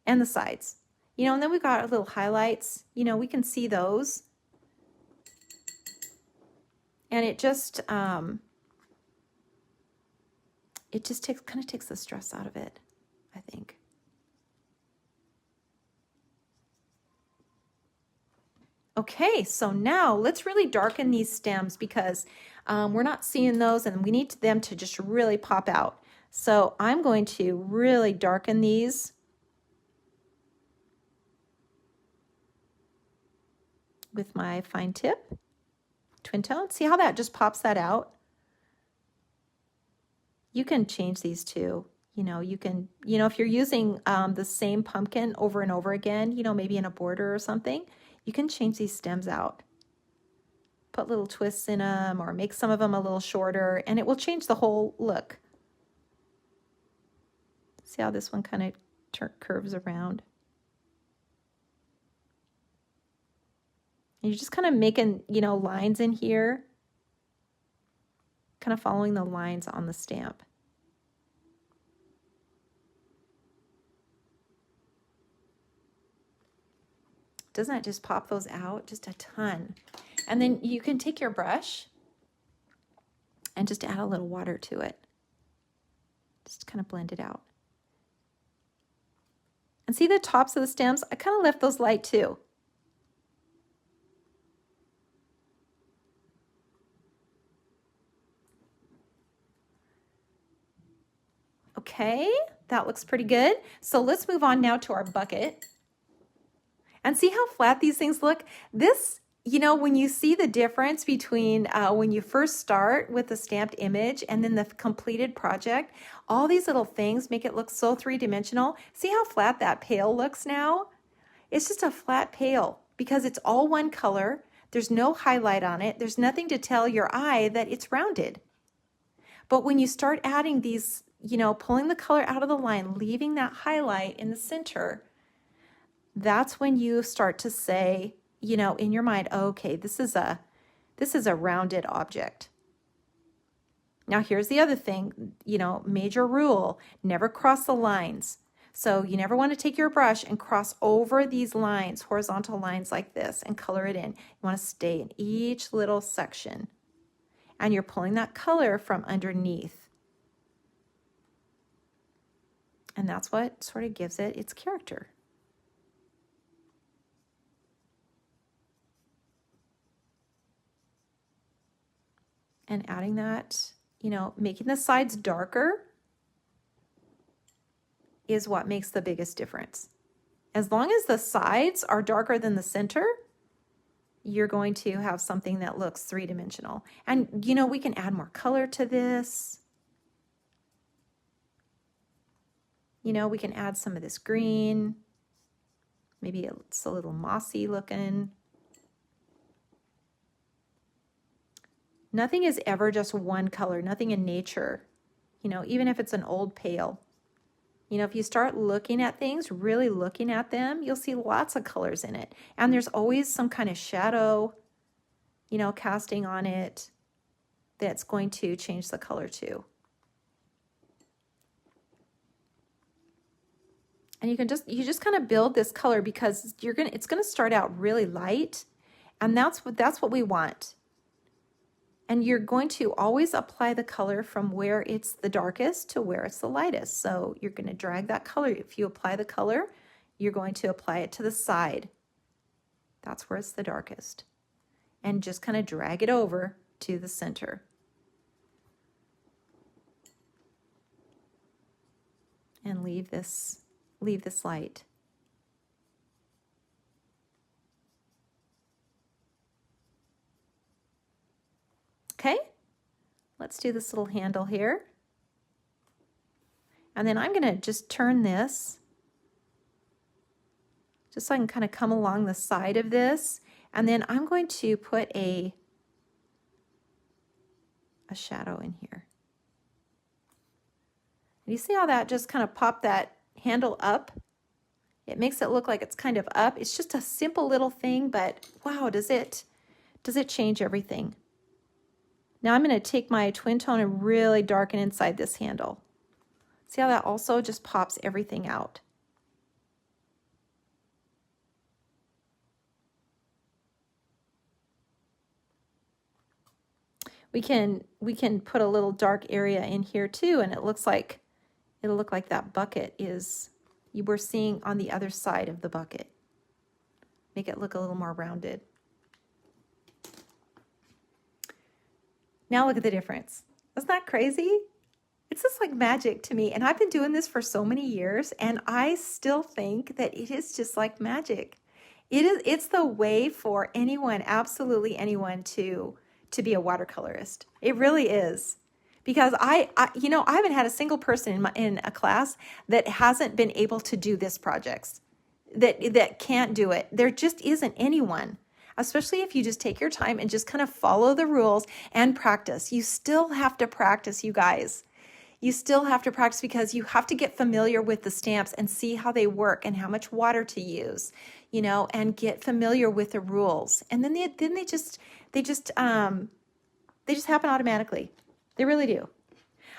And the sides. You know, and then we've got our little highlights. You know, we can see those. And it just kind of takes the stress out of it, I think. Okay, so now let's really darken these stems because we're not seeing those, and we need them to just really pop out. So I'm going to really darken these. With my fine tip. Twin tone. See how that just pops that out? You can change these too. You know, you can, you know, if you're using the same pumpkin over and over again, you know, maybe in a border or something, you can change these stems out. Put little twists in them or make some of them a little shorter, and it will change the whole look. See how this one kind of curves around? And you're just kind of making, you know, lines in here, kind of following the lines on the stamp. Doesn't that just pop those out? Just a ton. And then you can take your brush and just add a little water to it. Just kind of blend it out. And see the tops of the stems? I kind of left those light too. Okay, that looks pretty good. So let's move on now to our bucket. And see how flat these things look? This, you know, when you see the difference between when you first start with the stamped image and then the completed project, all these little things make it look so three-dimensional. See how flat that pail looks now? It's just a flat pail because it's all one color. There's no highlight on it. There's nothing to tell your eye that it's rounded. But when you start adding these, you know, pulling the color out of the line, leaving that highlight in the center, that's when you start to say, you know, in your mind, oh, okay, this is a rounded object. Now here's the other thing, you know, major rule, never cross the lines. So you never want to take your brush and cross over these lines, horizontal lines like this, and color it in. You want to stay in each little section. And you're pulling that color from underneath. And that's what sort of gives it its character. And adding that, you know, making the sides darker is what makes the biggest difference. As long as the sides are darker than the center, you're going to have something that looks three-dimensional. And, you know, we can add more color to this. You know, we can add some of this green. Maybe it's a little mossy looking. Nothing is ever just one color, nothing in nature, you know, even if it's an old pail. You know, if you start looking at things, really looking at them, you'll see lots of colors in it. And there's always some kind of shadow, you know, casting on it that's going to change the color too. And you just kind of build this color because it's gonna start out really light, and that's what we want. And you're going to always apply the color from where it's the darkest to where it's the lightest. So you're going to drag that color. If you apply the color, you're going to apply it to the side. That's where it's the darkest. And just kind of drag it over to the center. And leave this light. Okay, let's do this little handle here. And then I'm going to just turn this just so I can kind of come along the side of this. And then I'm going to put a shadow in here. And you see how that just kind of popped that handle up? It makes it look like it's kind of up. It's just a simple little thing, but wow, does it change everything. Now I'm going to take my twin tone and really darken inside this handle. See how that also just pops everything out. We can put a little dark area in here too, and it'll look like that bucket is, you were seeing on the other side of the bucket. Make it look a little more rounded. Now look at the difference. Isn't that crazy? It's just like magic to me. And I've been doing this for so many years, and I still think that it is just like magic. It's the way for anyone, absolutely anyone, to be a watercolorist. It really is. because you know, I haven't had a single person in a class that hasn't been able to do this projects, that can't do it. There just isn't anyone, especially if you just take your time and just kind of follow the rules and practice. You still have to practice, you guys. You still have to practice because you have to get familiar with the stamps and see how they work and how much water to use, you know, and get familiar with the rules. And then they just happen automatically. They really do.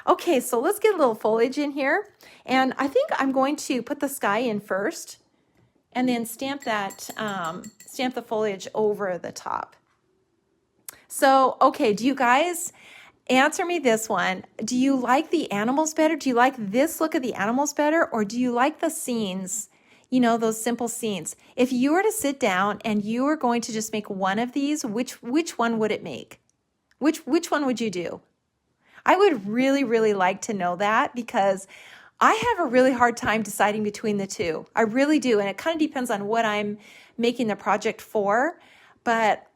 Okay, so let's get a little foliage in here. And I think I'm going to put the sky in first and then stamp the foliage over the top. So, okay, do you guys answer me this one? Do you like the animals better? Do you like this look of the animals better? Or do you like the scenes, you know, those simple scenes? If you were to sit down and you were going to just make one of these, which one would it make? Which one would you do? I would really, really like to know that, because I have a really hard time deciding between the two. I really do. And it kind of depends on what I'm making the project for. But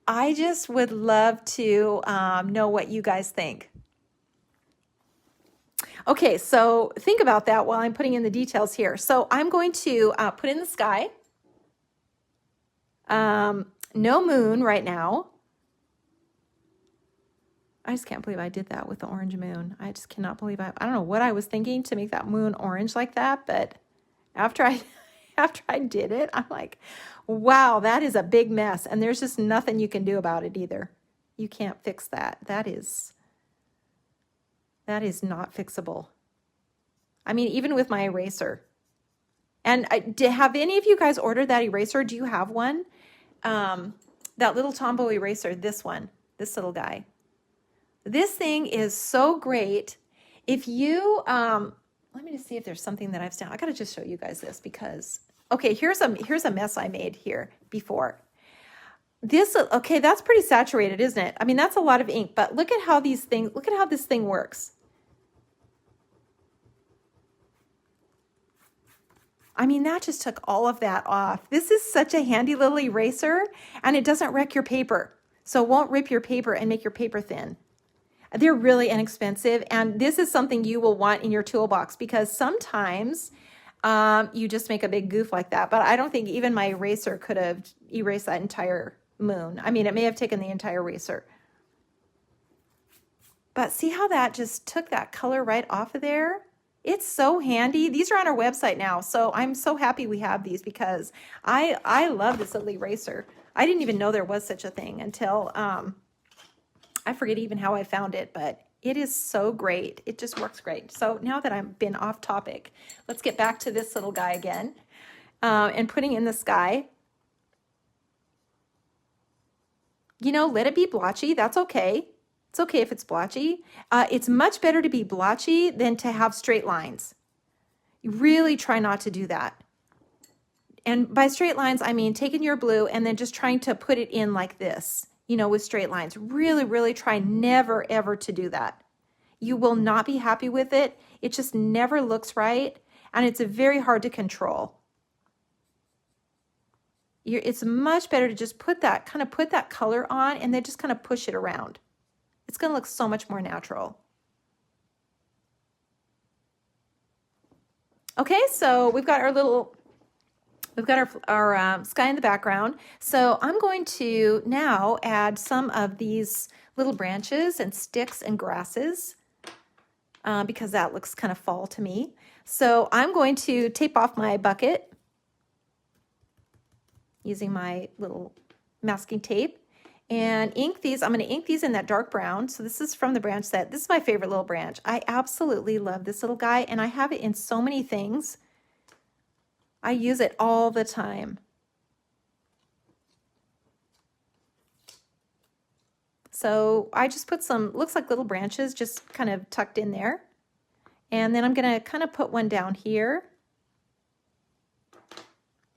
I just would love to know what you guys think. Okay, so think about that while I'm putting in the details here. So I'm going to put in the sky. No moon right now. I just can't believe I did that with the orange moon. I just cannot believe I don't know what I was thinking to make that moon orange like that, but after I did it, I'm like, wow, that is a big mess. And there's just nothing you can do about it either. You can't fix that. That is not fixable. I mean, even with my eraser. And have any of you guys ordered that eraser? Do you have one? That little Tombow eraser, this one, this little guy. This thing is so great. If you, let me just see if there's something that I've stamped. I got to just show you guys this because, okay, here's a mess I made here before. This, okay, that's pretty saturated, isn't it? I mean, that's a lot of ink, but look at how this thing works. I mean, that just took all of that off. This is such a handy little eraser, and it doesn't wreck your paper. So it won't rip your paper and make your paper thin. They're really inexpensive, and this is something you will want in your toolbox, because sometimes you just make a big goof like that. But I don't think even my eraser could have erased that entire moon. I mean, it may have taken the entire eraser. But see how that just took that color right off of there? It's so handy. These are on our website now, so I'm so happy we have these, because I love this little eraser. I didn't even know there was such a thing until I forget even how I found it, but it is so great. It just works great. So now that I've been off topic, let's get back to this little guy again, and putting in the sky. You know, let it be blotchy. That's okay. It's okay if it's blotchy. It's much better to be blotchy than to have straight lines. You really try not to do that. And by straight lines, I mean taking your blue and then just trying to put it in like this, you know, with straight lines. Really, really try never, ever to do that. You will not be happy with it. It just never looks right, and it's very hard to control. It's much better to just put that color on and then just kind of push it around. It's going to look so much more natural. Okay, so we've got our sky in the background. So I'm going to now add some of these little branches and sticks and grasses, because that looks kind of fall to me. So I'm going to tape off my bucket using my little masking tape and ink these. I'm going to ink these in that dark brown. So this is from the branch set. This is my favorite little branch. I absolutely love this little guy, and I have it in so many things. I use it all the time. So I just put some, looks like little branches just kind of tucked in there. And then I'm going to kind of put one down here,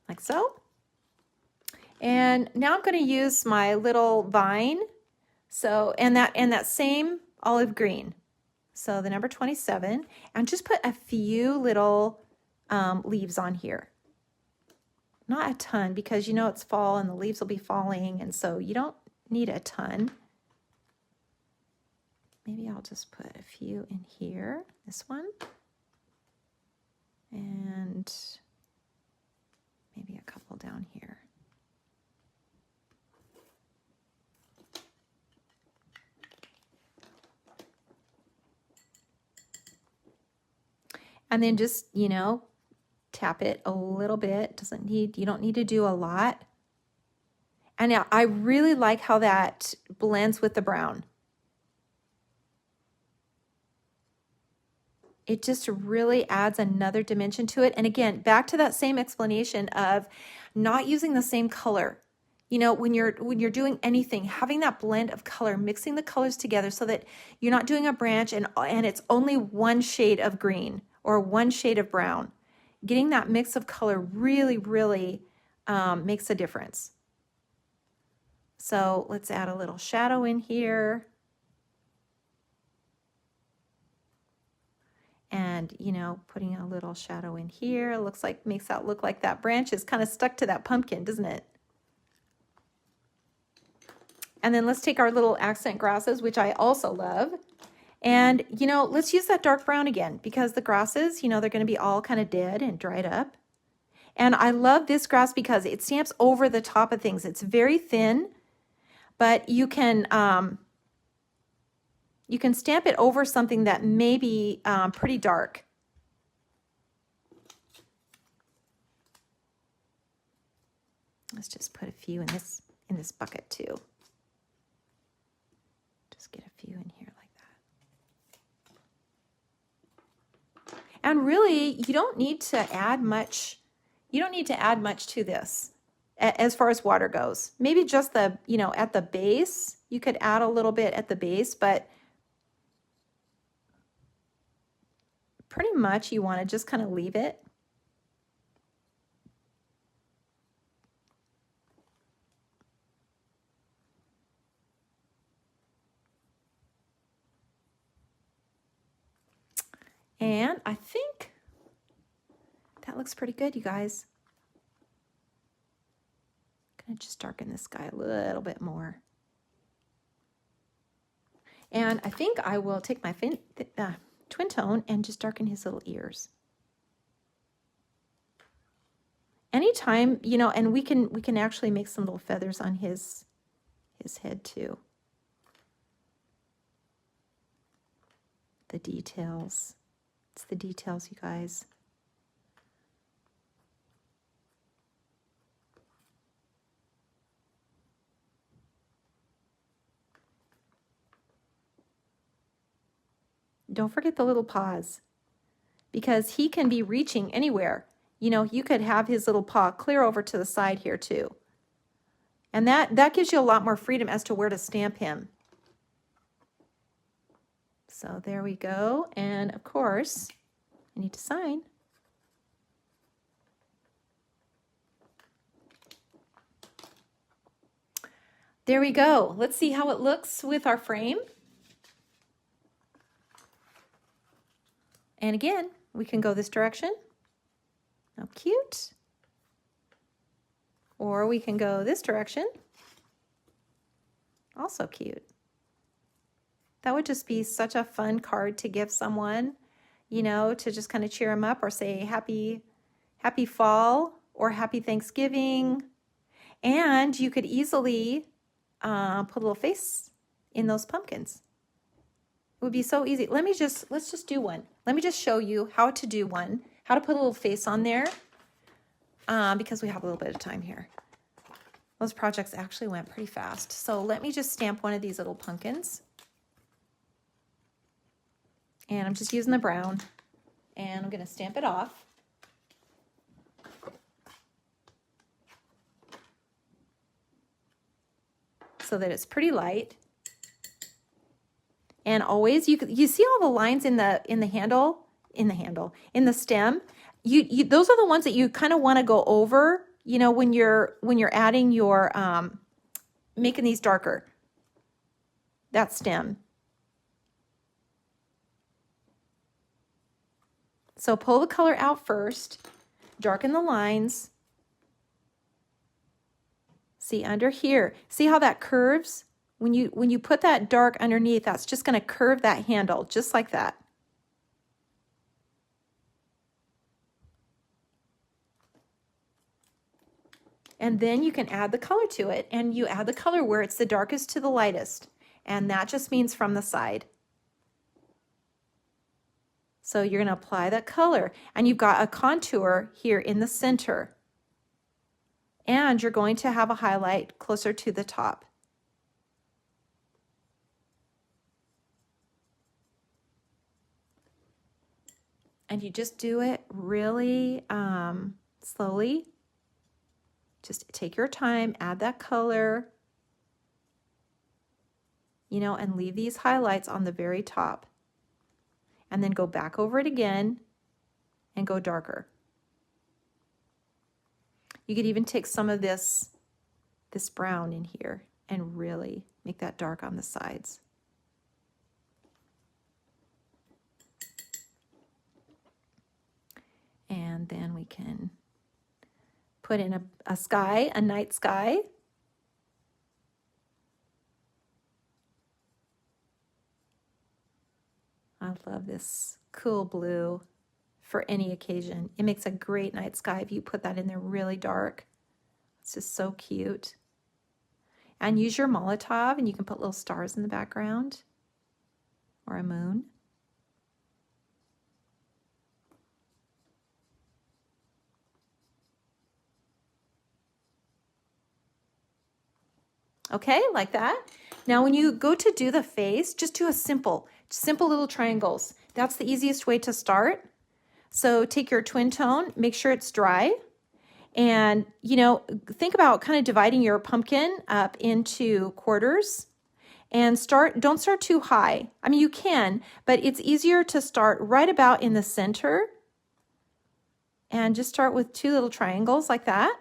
like so. And now I'm going to use my little vine. So, and that same olive green. So the number 27, and just put a few little leaves on here. Not a ton, because you know it's fall and the leaves will be falling, and so you don't need a ton. maybe I'll just put a few in here, this one, and maybe a couple down here. And then just, you know, tap it a little bit. You don't need to do a lot. And now I really like how that blends with the brown. It just really adds another dimension to it. And again, back to that same explanation of not using the same color. You know, when you're doing anything, having that blend of color, mixing the colors together so that you're not doing a branch and it's only one shade of green or one shade of brown. Getting that mix of color really, really makes a difference. So let's add a little shadow in here. And, you know, putting a little shadow in here, makes that look like that branch is kind of stuck to that pumpkin, doesn't it? And then let's take our little accent grasses, which I also love. And, you know, let's use that dark brown again because the grasses, you know, they're going to be all kind of dead and dried up. And I love this grass because it stamps over the top of things. It's very thin, but you can stamp it over something that may be pretty dark. Let's just put a few in this bucket too. Just get a few in here like that. And really, you don't need to add much. You don't need to add much to this as far as water goes. Maybe just the, you know, at the base, you could add a little bit at the base, but pretty much you want to just kind of leave it. And I think that looks pretty good, you guys. I'm going to just darken this guy a little bit more. And I think I will take my twin tone and just darken his little ears. Anytime, you know, and we can actually make some little feathers on his head too. The details. It's the details, you guys. Don't forget the little paws, because he can be reaching anywhere. You know, you could have his little paw clear over to the side here too. And that gives you a lot more freedom as to where to stamp him. So there we go. And of course, I need to sign. There we go. Let's see how it looks with our frame. And again, we can go this direction. How cute. Or we can go this direction. Also cute. That would just be such a fun card to give someone, you know, to just kind of cheer them up or say happy fall or happy Thanksgiving. And you could easily put a little face in those pumpkins. It would be so easy. Let's just do one. Let me just show you how to do one, how to put a little face on there, because we have a little bit of time here. Those projects actually went pretty fast. So let me just stamp one of these little pumpkins. And I'm just using the brown, and I'm going to stamp it off. So that it's pretty light. And always, you see all the lines in the stem. Those are the ones that you kind of want to go over, you know, when you're adding your making these darker. That stem. So pull the color out first, darken the lines. See under here, see how that curves when you put that dark underneath, that's just going to curve that handle just like that. And then you can add the color to it, and you add the color where it's the darkest to the lightest. And that just means from the side. So you're going to apply that color, and you've got a contour here in the center. And you're going to have a highlight closer to the top. And you just do it really slowly. Just take your time, add that color, you know, and leave these highlights on the very top. And then go back over it again and go darker. You could even take some of this brown in here and really make that dark on the sides. And then we can put in a sky, a night sky. I love this cool blue for any occasion. It makes a great night sky if you put that in there really dark. It's just so cute. And use your Molotov, and you can put little stars in the background or a moon. Okay, like that. Now when you go to do the face, just do a simple little triangles. That's the easiest way to start. So take your twin tone, make sure it's dry, and you know, think about kind of dividing your pumpkin up into quarters, and don't start too high. I mean, you can, but it's easier to start right about in the center, and just start with 2 little triangles like that,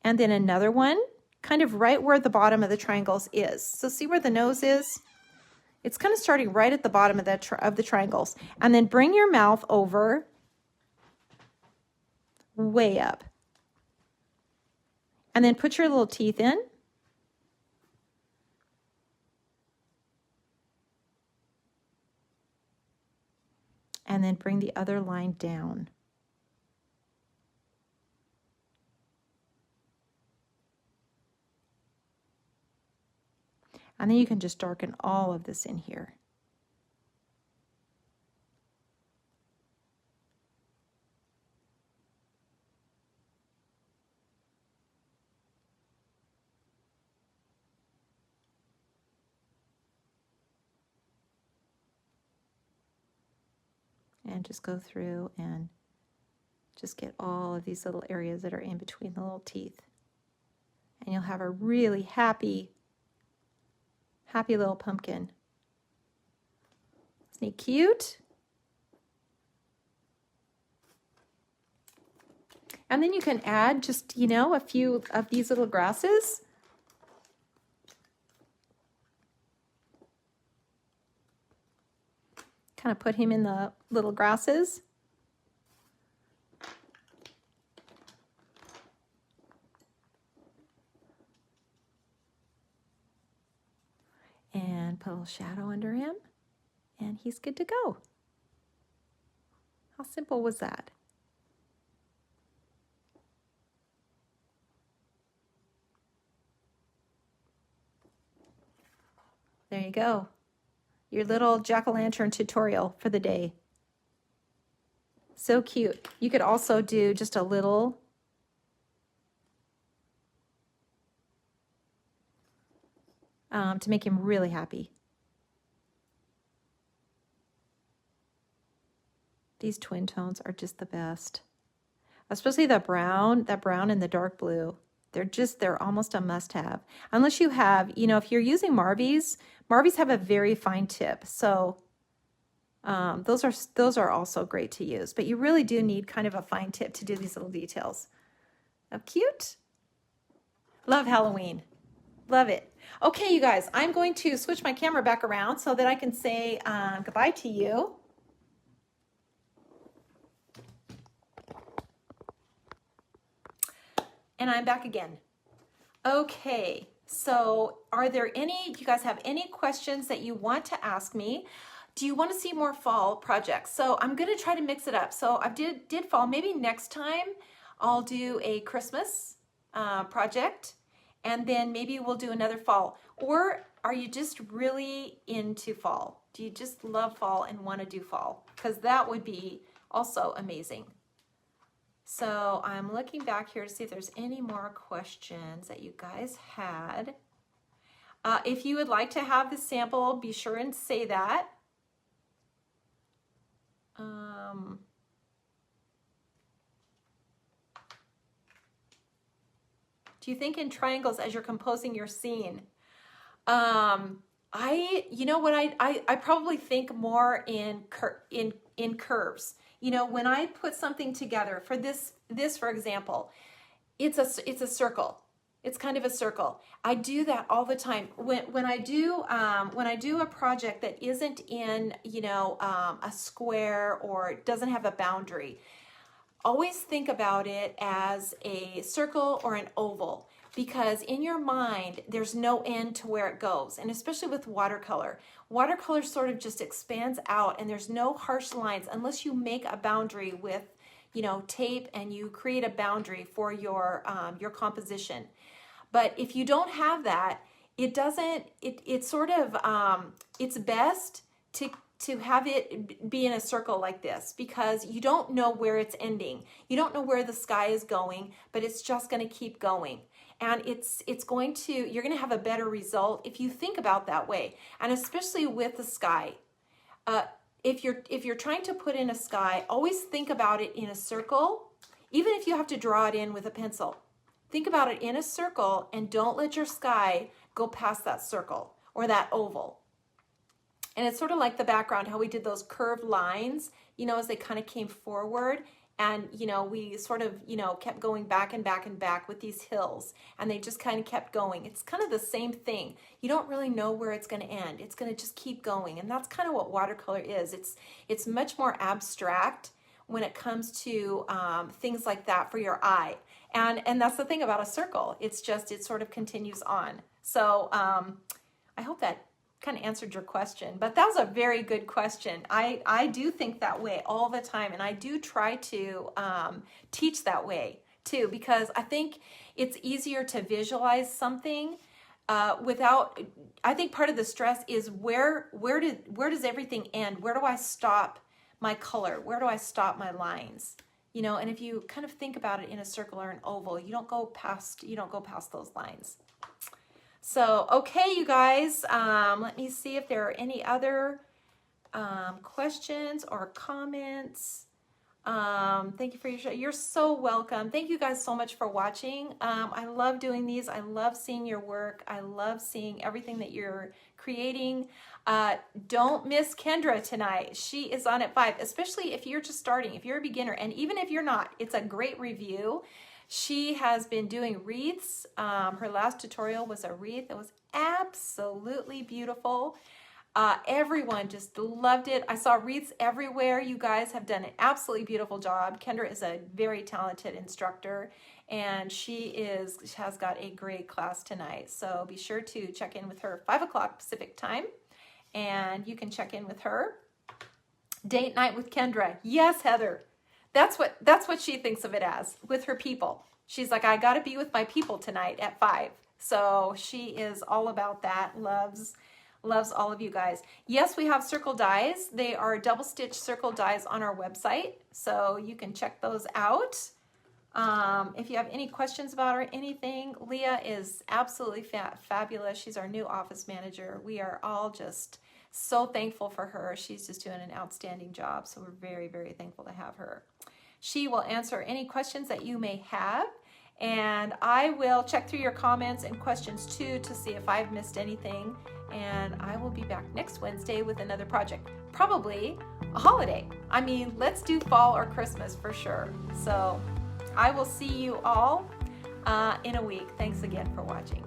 and then another one kind of right where the bottom of the triangles is. So see where the nose is? It's kind of starting right at the bottom of the triangles. And then bring your mouth over way up. And then put your little teeth in. And then bring the other line down. And then you can just darken all of this in here. And just go through and just get all of these little areas that are in between the little teeth. And you'll have a really happy little pumpkin. Isn't he cute? And then you can add just, you know, a few of these little grasses. Kind of put him in the little grasses. And put a little shadow under him, and he's good to go. How simple was that? There you go. Your little jack-o'-lantern tutorial for the day. So cute. You could also do just a little to make him really happy. These twin tones are just the best. Especially that brown and the dark blue. They're almost a must-have. Unless you have, you know, if you're using Marvies have a very fine tip. So those are also great to use. But you really do need kind of a fine tip to do these little details. How cute. Love Halloween. Love it. Okay, you guys, I'm going to switch my camera back around so that I can say goodbye to you. And I'm back again. Okay, So are there any, do you guys have any questions that you want to ask me? Do you want to see more fall projects? So I'm going to try to mix it up. So I did fall. Maybe next time I'll do a Christmas project, and then maybe we'll do another fall. Or are you just really into fall? Do you just love fall and want to do fall? Because that would be also amazing. So I'm looking back here to see if there's any more questions that you guys had. If you would like to have the sample, be sure and say that. Do you think in triangles as you're composing your scene? You know what, I probably think more in curves. You know, when I put something together for this for example, it's a circle. It's kind of a circle. I do that all the time. When I do a project that isn't in, you know, a square or doesn't have a boundary, always think about it as a circle or an oval, because in your mind there's no end to where it goes. And especially with watercolor sort of just expands out, and there's no harsh lines unless you make a boundary with, you know, tape, and you create a boundary for your composition. But if you don't have that, it's sort of, it's best to have it be in a circle like this, because you don't know where it's ending. You don't know where the sky is going, but it's just going to keep going. And you're going to have a better result if you think about that way. And especially with the sky, if you're trying to put in a sky, always think about it in a circle, even if you have to draw it in with a pencil. Think about it in a circle, and don't let your sky go past that circle or that oval. And it's sort of like the background, how we did those curved lines, you know, as they kind of came forward. And, you know, we sort of, you know, kept going back and back and back with these hills, and they just kind of kept going. It's kind of the same thing. You don't really know where it's going to end. It's going to just keep going. And that's kind of what watercolor is. It's much more abstract when it comes to things like that for your eye. And that's the thing about a circle. It sort of continues on. So I hope that kind of answered your question, but that was a very good question. I do think that way all the time, and I do try to teach that way too, because I think it's easier to visualize something I think part of the stress is where does everything end? Where do I stop my color? Where do I stop my lines? You know, and if you kind of think about it in a circle or an oval, you don't go past those lines. So, okay, you guys, let me see if there are any other questions or comments. Thank you for your show. You're so welcome. Thank you guys so much for watching. I love doing these. I love seeing your work. I love seeing everything that you're creating. Don't miss Kendra tonight. She is on at 5, especially if you're just starting, if you're a beginner, and even if you're not, it's a great review. She has been doing wreaths. Her last tutorial was a wreath. It was absolutely beautiful. Everyone just loved it. I saw wreaths everywhere. You guys have done an absolutely beautiful job. Kendra is a very talented instructor, and she has got a great class tonight. So be sure to check in with her 5 o'clock Pacific time, and you can check in with her. Date night with Kendra. Yes, Heather. That's what she thinks of it as, with her people. She's like, I got to be with my people tonight at 5. So she is all about that. Loves all of you guys. Yes, we have circle dies. They are double stitch circle dies on our website, so you can check those out. If you have any questions about her, anything, Leah is absolutely fabulous. She's our new office manager. We are all just so thankful for her. She's just doing an outstanding job, so we're very, very thankful to have her. She will answer any questions that you may have, and I will check through your comments and questions too to see if I've missed anything. And I will be back next Wednesday with another project, probably a holiday. I mean, let's do fall or Christmas for sure. So I will see you all in a week. Thanks again for watching.